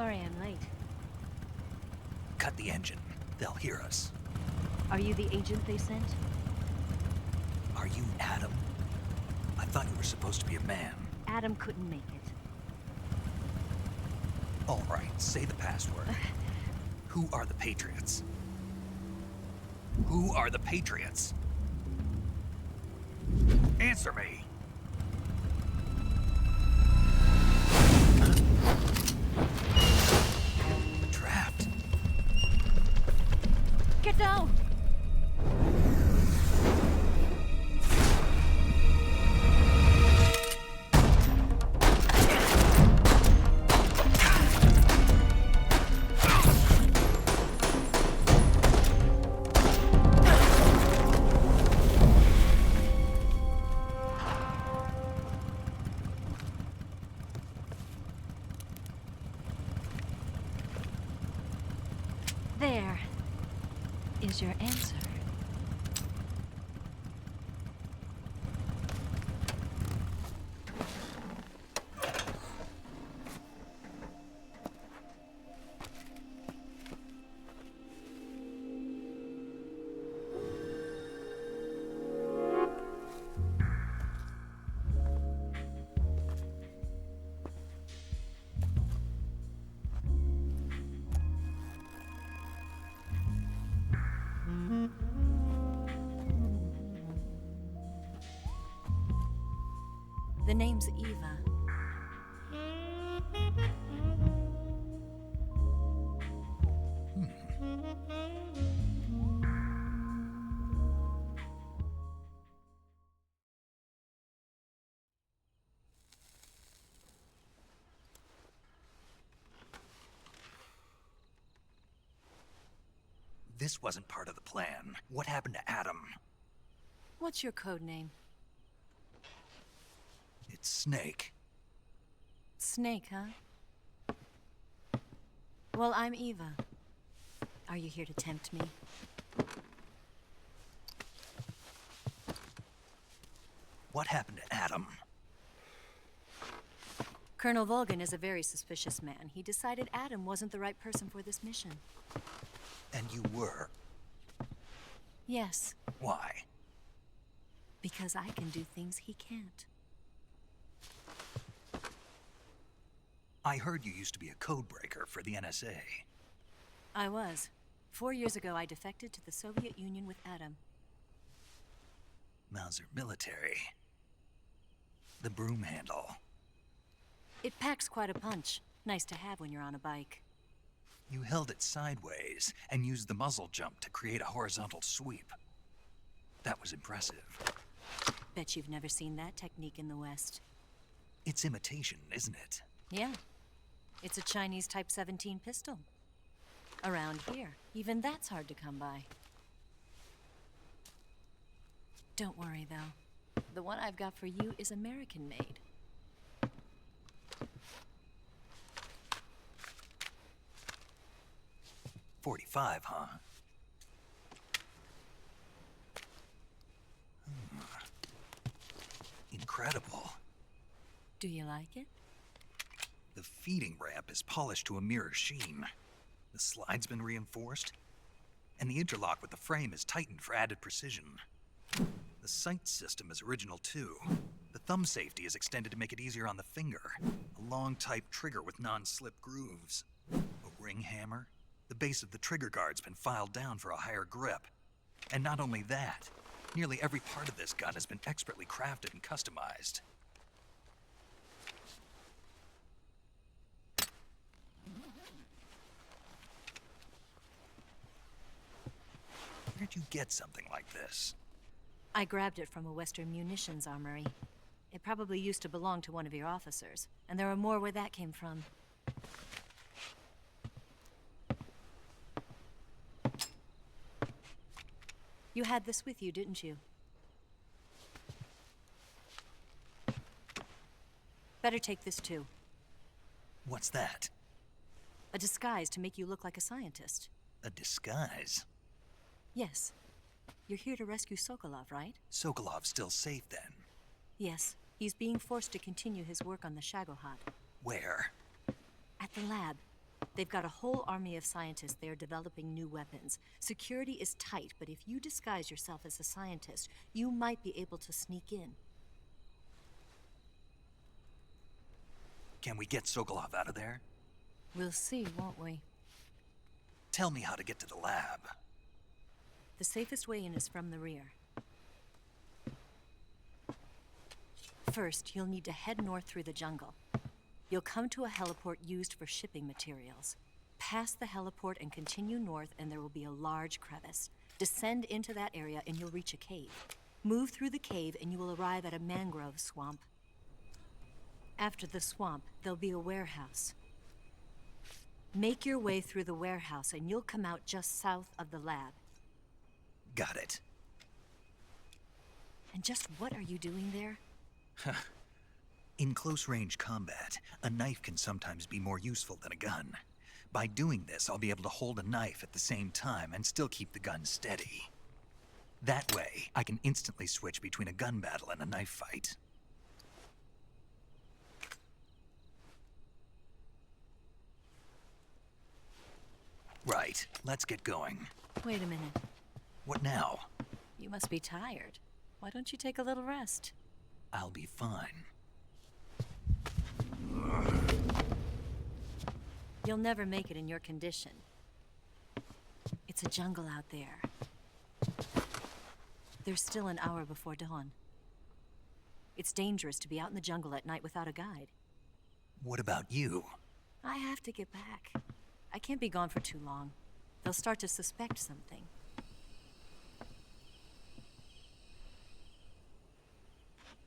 Speaker 19: Sorry I'm late.
Speaker 1: Cut the engine. They'll hear us.
Speaker 19: Are you the agent they sent?
Speaker 1: Are you Adam? I thought you were supposed to be a man.
Speaker 19: Adam couldn't make it.
Speaker 1: All right, say the password. Who are the Patriots? Who are the Patriots? Answer me! Trapped.
Speaker 19: Get down! There is your answer. The name's Eva.
Speaker 1: This wasn't part of the plan. What happened to Adam?
Speaker 19: What's your code name?
Speaker 1: It's Snake.
Speaker 19: Snake, huh? Well, I'm Eva. Are you here to tempt me?
Speaker 1: What happened to Adam?
Speaker 19: Colonel Volgan is a very suspicious man. He decided Adam wasn't the right person for this mission.
Speaker 1: And you were?
Speaker 19: Yes.
Speaker 1: Why?
Speaker 19: Because I can do things he can't.
Speaker 1: I heard you used to be a codebreaker for the NSA.
Speaker 19: I was. 4 years ago, I defected to the Soviet Union with Adam.
Speaker 1: Mauser military. The broom handle.
Speaker 19: It packs quite a punch. Nice to have when you're on a bike.
Speaker 1: You held it sideways and used the muzzle jump to create a horizontal sweep. That was impressive.
Speaker 19: Bet you've never seen that technique in the West.
Speaker 1: It's imitation, isn't it?
Speaker 19: Yeah. It's a Chinese Type 17 pistol. Around here, even that's hard to come by. Don't worry, though. The one I've got for you is American-made.
Speaker 1: .45, huh? Incredible.
Speaker 19: Do you like it?
Speaker 1: The feeding ramp is polished to a mirror sheen. The slide's been reinforced, and the interlock with the frame is tightened for added precision. The sight system is original too. The thumb safety is extended to make it easier on the finger. A long type trigger with non-slip grooves. A ring hammer. The base of the trigger guard's been filed down for a higher grip. And not only that, nearly every part of this gun has been expertly crafted and customized. Where'd you get something like this?
Speaker 19: I grabbed it from a Western munitions armory. It probably used to belong to one of your officers, and there are more where that came from. You had this with you, didn't you? Better take this too.
Speaker 1: What's that?
Speaker 19: A disguise to make you look like a scientist.
Speaker 1: A disguise?
Speaker 19: Yes. You're here to rescue Sokolov, right?
Speaker 1: Sokolov's still safe then?
Speaker 19: Yes. He's being forced to continue his work on the Shagohod.
Speaker 1: Where?
Speaker 19: At the lab. They've got a whole army of scientists there developing new weapons. Security is tight, but if you disguise yourself as a scientist, you might be able to sneak in.
Speaker 1: Can we get Sokolov out of there?
Speaker 19: We'll see, won't we?
Speaker 1: Tell me how to get to the lab.
Speaker 19: The safest way in is from the rear. First, you'll need to head north through the jungle. You'll come to a heliport used for shipping materials. Pass the heliport and continue north, and there will be a large crevice. Descend into that area and you'll reach a cave. Move through the cave and you will arrive at a mangrove swamp. After the swamp, there'll be a warehouse. Make your way through the warehouse and you'll come out just south of the lab.
Speaker 1: Got it.
Speaker 19: And just what are you doing there?
Speaker 1: In close-range combat, a knife can sometimes be more useful than a gun. By doing this, I'll be able to hold a knife at the same time and still keep the gun steady. That way, I can instantly switch between a gun battle and a knife fight. Right, let's get going.
Speaker 19: Wait a minute.
Speaker 1: What now?
Speaker 19: You must be tired. Why don't you take a little rest?
Speaker 1: I'll be fine.
Speaker 19: You'll never make it in your condition. It's a jungle out there. There's still an hour before dawn. It's dangerous to be out in the jungle at night without a guide.
Speaker 1: What about you?
Speaker 19: I have to get back. I can't be gone for too long. They'll start to suspect something.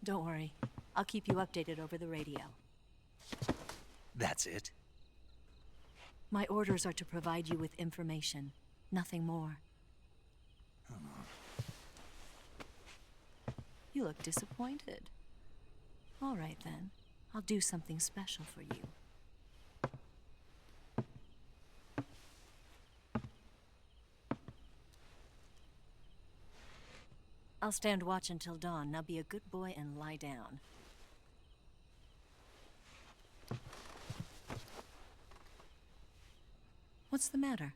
Speaker 19: Don't worry. I'll keep you updated over the radio.
Speaker 1: That's it?
Speaker 19: My orders are to provide you with information, nothing more. You look disappointed. All right, then. I'll do something special for you. I'll stand watch until dawn. Now be a good boy and lie down. What's the matter?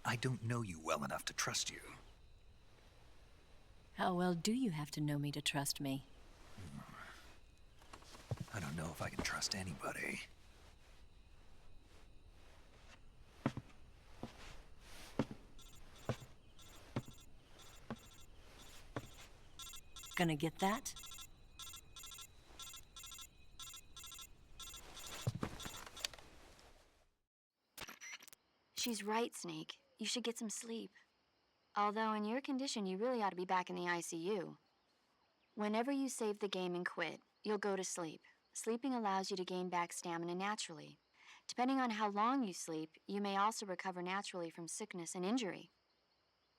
Speaker 1: I don't know you well enough to trust you.
Speaker 19: How well do you have to know me to trust me?
Speaker 1: I don't know if I can trust anybody.
Speaker 19: Gonna get that?
Speaker 6: She's right, Snake. You should get some sleep. Although in your condition, you really ought to be back in the ICU. Whenever you save the game and quit, you'll go to sleep. Sleeping allows you to gain back stamina naturally. Depending on how long you sleep, you may also recover naturally from sickness and injury.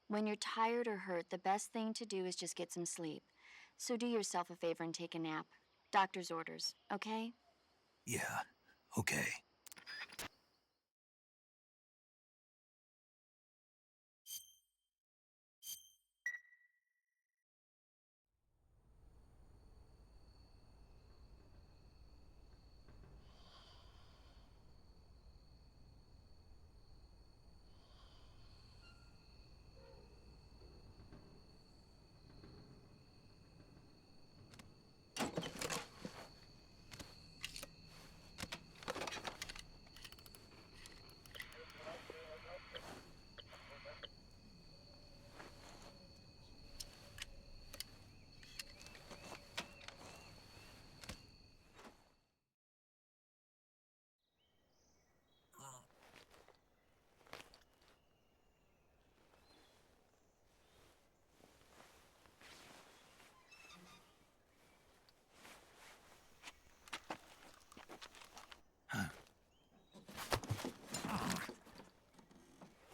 Speaker 6: When you're tired or hurt, the best thing to do is just get some sleep. So do yourself a favor and take a nap. Doctor's orders, okay?
Speaker 1: Yeah, okay.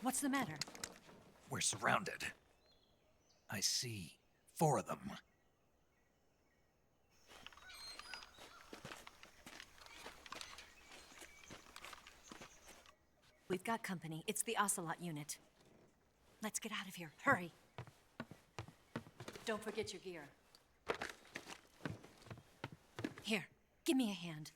Speaker 19: What's the matter?
Speaker 1: We're surrounded. I see 4 of them.
Speaker 19: We've got company. It's the Ocelot unit. Let's get out of here. Hurry. Don't forget your gear. Here, give me a hand.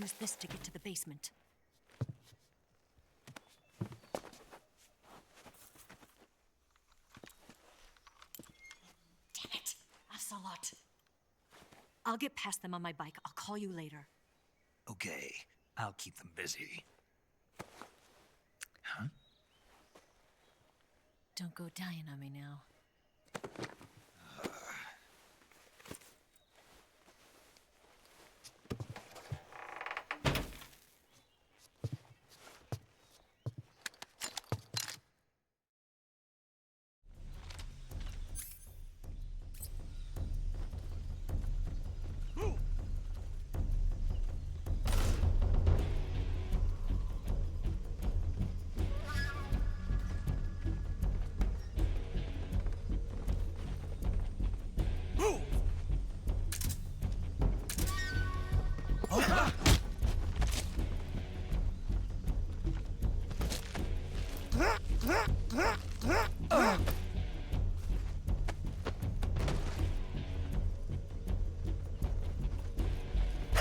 Speaker 19: use this to get to the basement. Damn it! Ocelot! I'll get past them on my bike. I'll call you later.
Speaker 1: Okay, I'll keep them busy. Huh?
Speaker 19: Don't go dying on me now.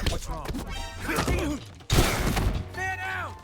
Speaker 11: What's wrong? Man out!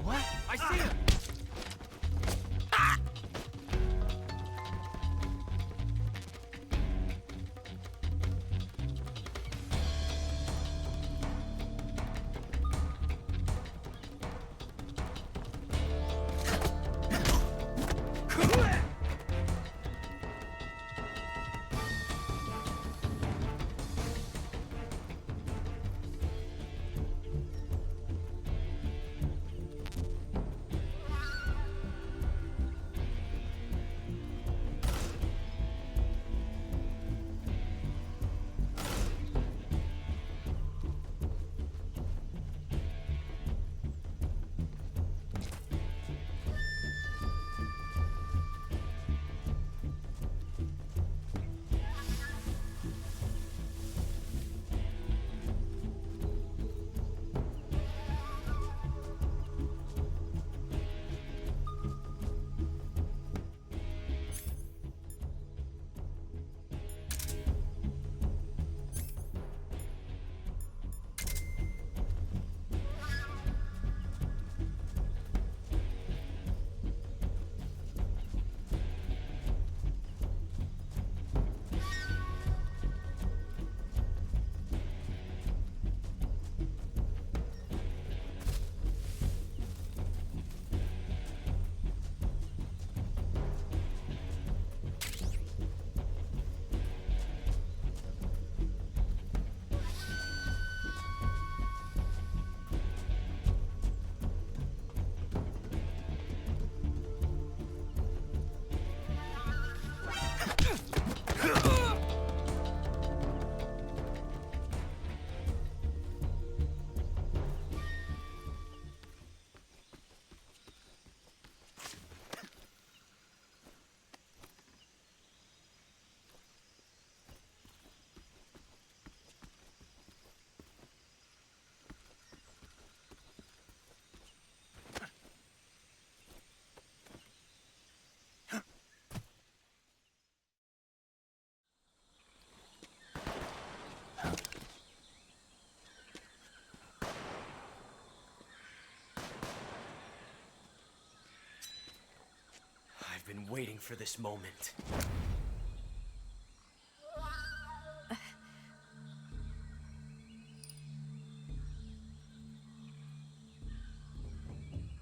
Speaker 11: What? I see him! been waiting for this moment.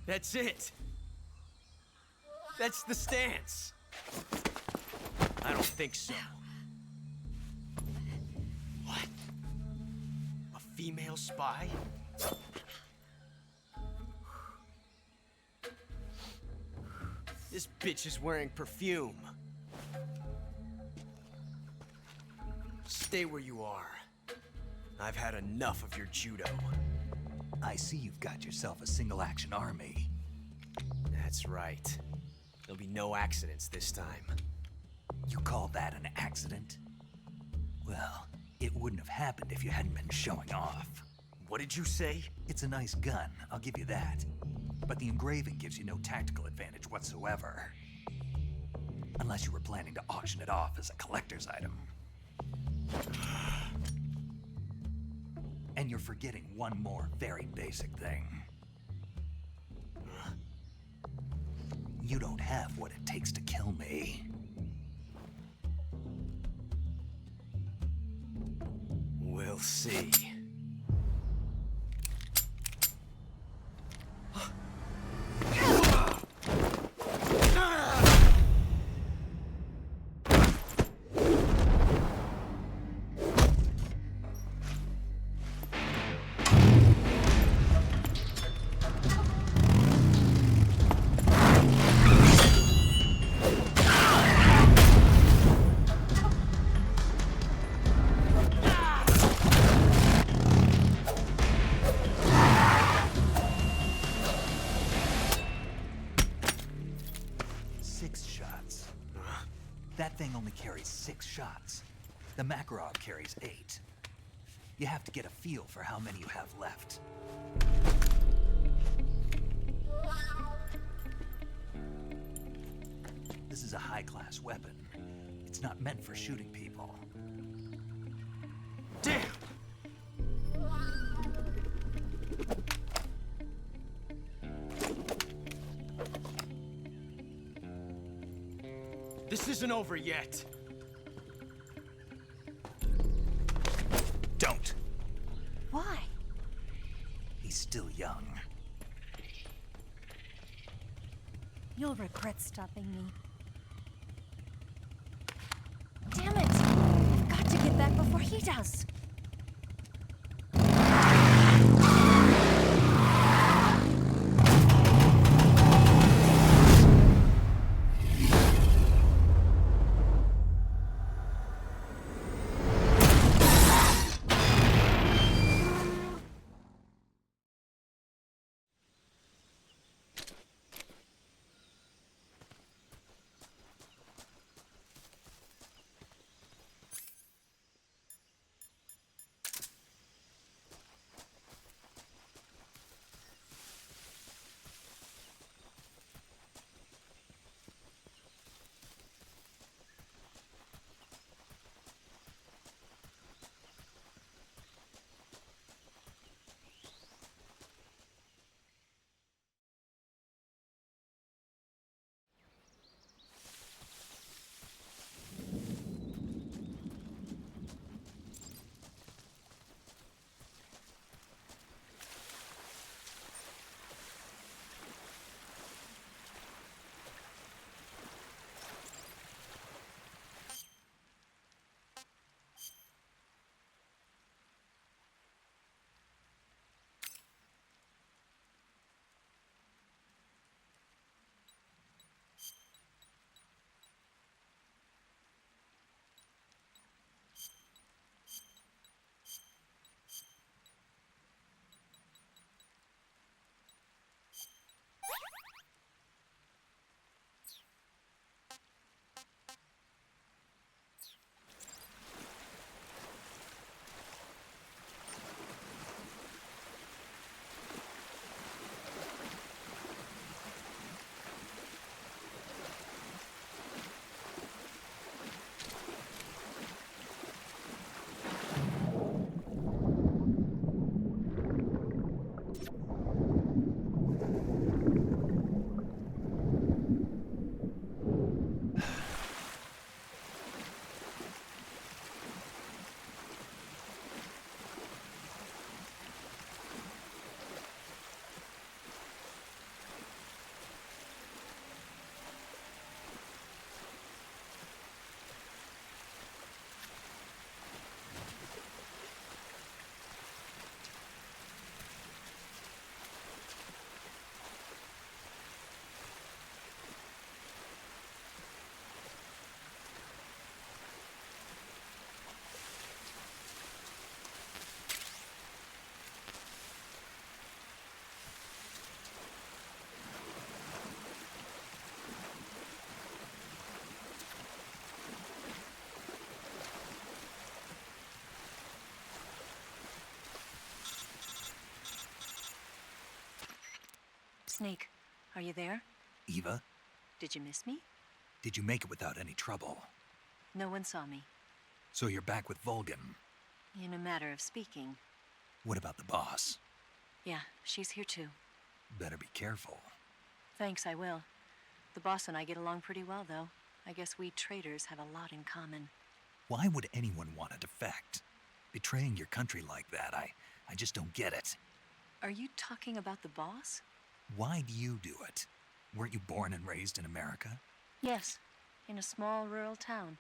Speaker 11: That's it. That's the stance. I don't think so. What? A female spy? This bitch is wearing perfume. Stay where you are. I've had enough of your judo.
Speaker 1: I see you've got yourself a single-action army.
Speaker 11: That's right. There'll be no accidents this time.
Speaker 1: You call that an accident? Well, it wouldn't have happened if you hadn't been showing off.
Speaker 11: What did you say?
Speaker 1: It's a nice gun, I'll give you that. But the engraving gives you no tactical advantage whatsoever. Unless you were planning to auction it off as a collector's item. And you're forgetting one more very basic thing. You don't have what it takes to kill me.
Speaker 11: We'll see.
Speaker 1: That thing only carries 6 shots. The Makarov carries 8. You have to get a feel for how many you have left. This is a high-class weapon. It's not meant for shooting people.
Speaker 11: Damn! This isn't over yet.
Speaker 1: Don't.
Speaker 19: Why?
Speaker 1: He's still young.
Speaker 19: You'll regret stopping me. Damn it! I've got to get back before he does. Snake, are you there?
Speaker 1: Eva,
Speaker 19: Did you miss me?
Speaker 1: did you make it without any trouble?
Speaker 19: No one saw me.
Speaker 1: So you're back with Vulcan.
Speaker 19: In a matter of speaking.
Speaker 1: What about the boss?
Speaker 19: Yeah, she's here too.
Speaker 1: Better be careful.
Speaker 19: Thanks, I will. The boss and I get along pretty well, though. I guess we traitors have a lot in common.
Speaker 1: Why would anyone want to defect? Betraying your country like that, I just don't get it.
Speaker 19: Are you talking about the boss?
Speaker 1: Why do you do it? Weren't you born and raised in America?
Speaker 19: Yes, in a small rural town.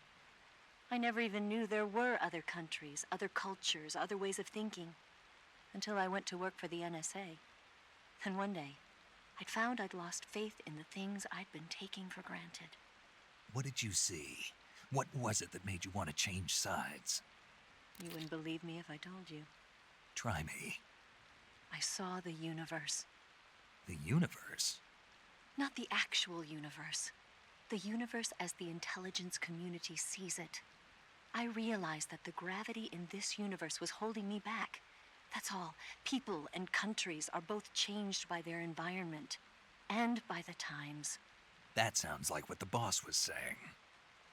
Speaker 19: I never even knew there were other countries, other cultures, other ways of thinking, until I went to work for the NSA. Then one day, I'd found I'd lost faith in the things I'd been taking for granted.
Speaker 1: What did you see? What was it that made you want to change sides?
Speaker 19: You wouldn't believe me if I told you.
Speaker 1: Try me.
Speaker 19: I saw the universe.
Speaker 1: The universe?
Speaker 19: Not the actual universe. The universe as the intelligence community sees it. I realized that the gravity in this universe was holding me back. That's all. People and countries are both changed by their environment and by the times.
Speaker 1: That sounds like what the boss was saying.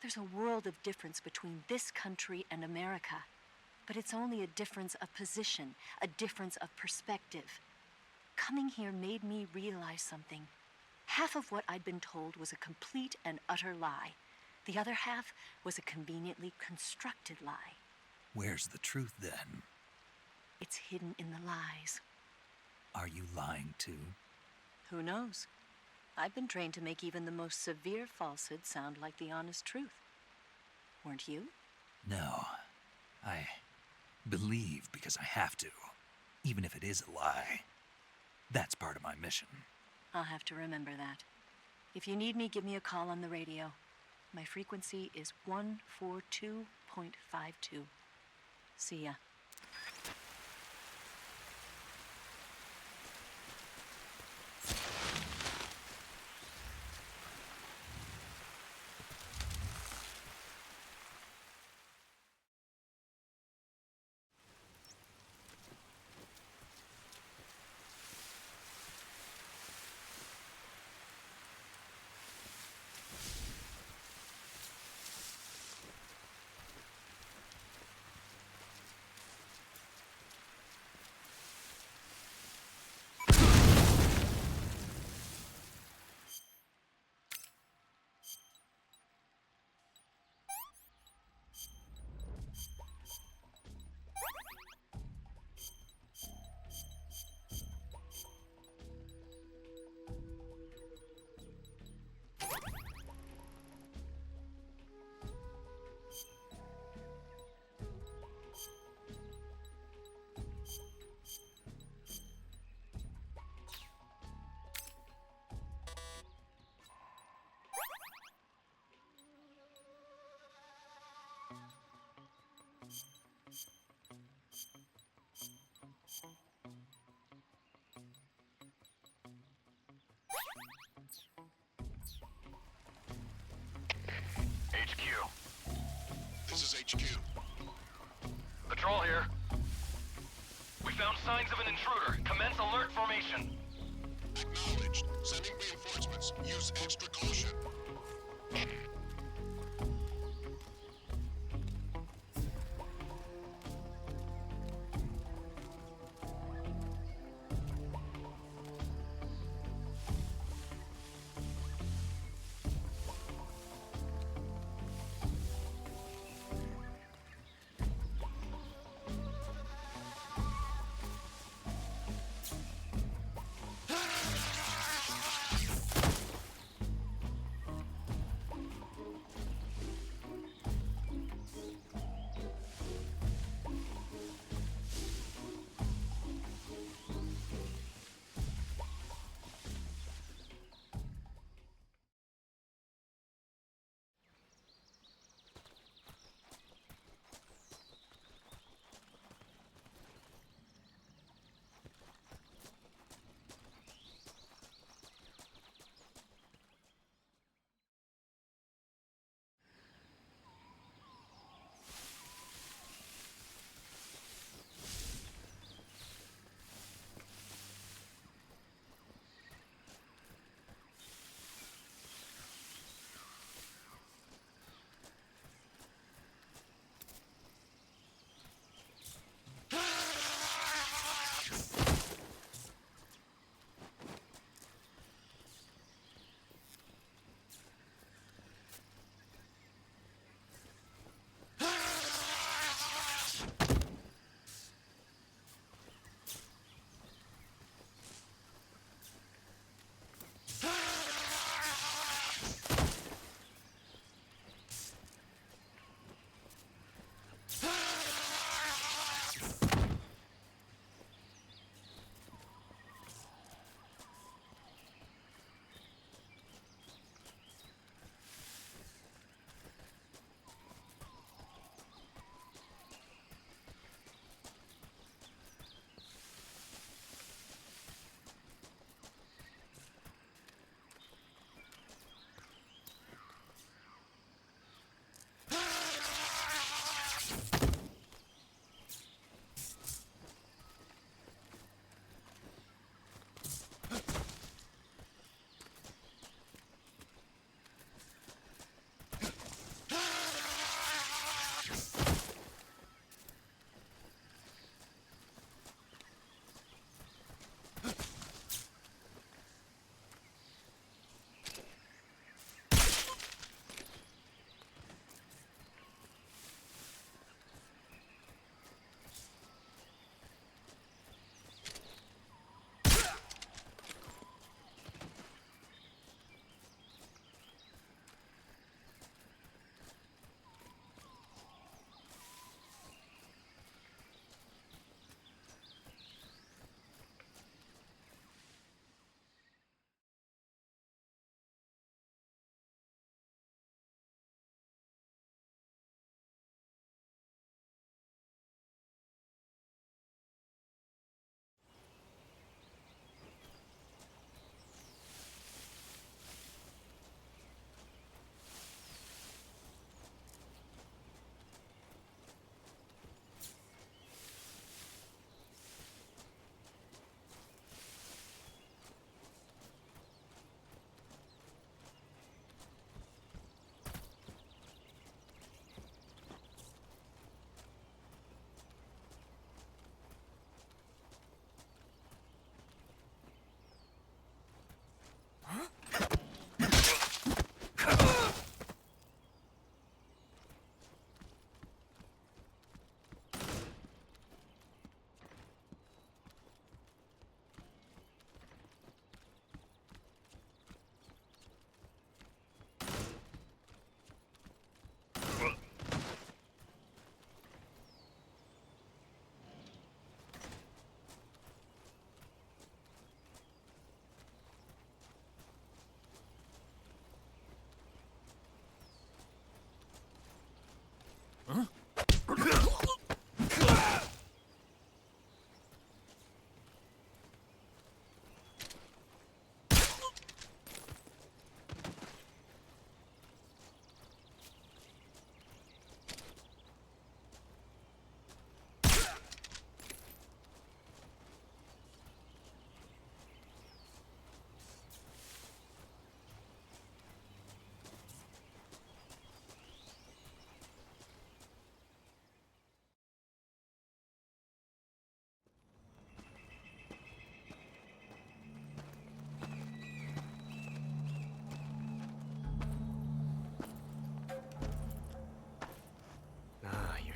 Speaker 19: There's a world of difference between this country and America. But it's only a difference of position, a difference of perspective. Coming here made me realize something. Half of what I'd been told was a complete and utter lie. The other half was a conveniently constructed lie.
Speaker 1: Where's the truth then?
Speaker 19: It's hidden in the lies.
Speaker 1: Are you lying too?
Speaker 19: Who knows? I've been trained to make even the most severe falsehood sound like the honest truth. Weren't you?
Speaker 1: No. I believe because I have to, even if it is a lie. That's part of my mission.
Speaker 19: I'll have to remember that. If you need me, give me a call on the radio. My frequency is 142.52. See ya.
Speaker 15: This is HQ.
Speaker 18: Patrol here. We found signs of an intruder. Commence alert formation.
Speaker 15: Acknowledged. Sending reinforcements. Use extra caution.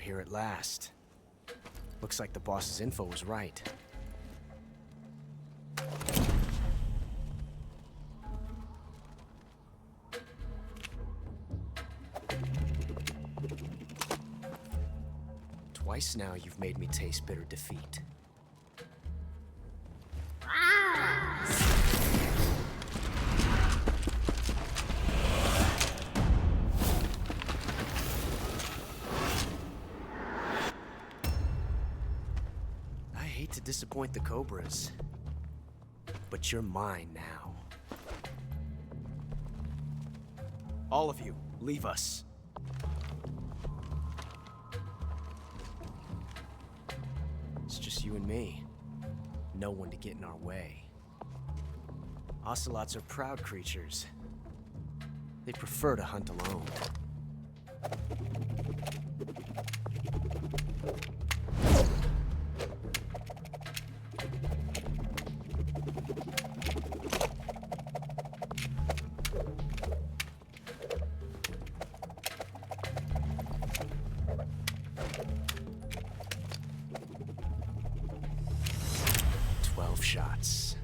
Speaker 11: Here at last. Looks like the boss's info was right. Twice now you've made me taste bitter defeat. To disappoint the Cobras, but you're mine now. All of you, leave us. It's just you and me. No one to get in our way. Ocelots are proud creatures. They prefer to hunt alone.
Speaker 10: 12 shots.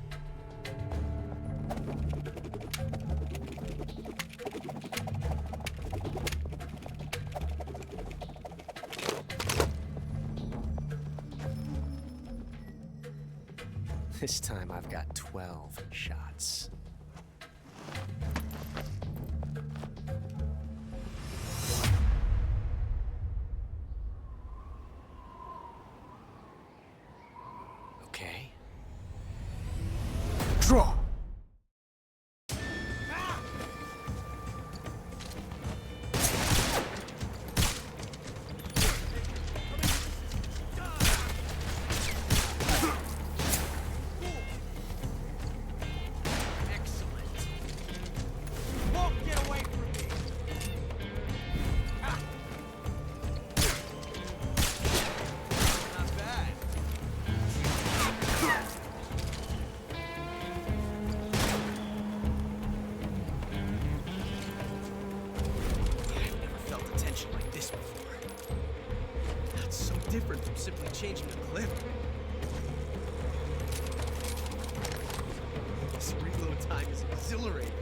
Speaker 10: This time I've got 12 shots. Okay. Draw! Different from simply changing the clip. This reload time is exhilarating.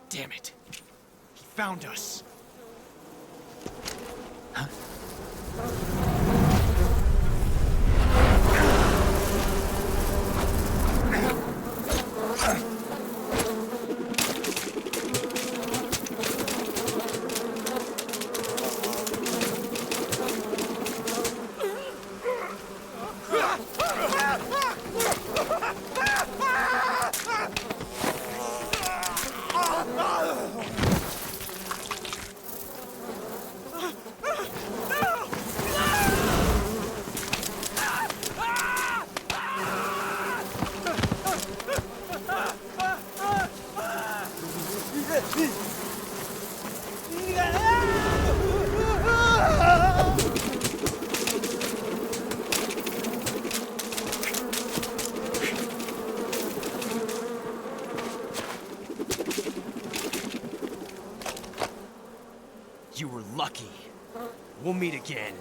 Speaker 10: Damn it. He found us. Huh? You were lucky. We'll meet again.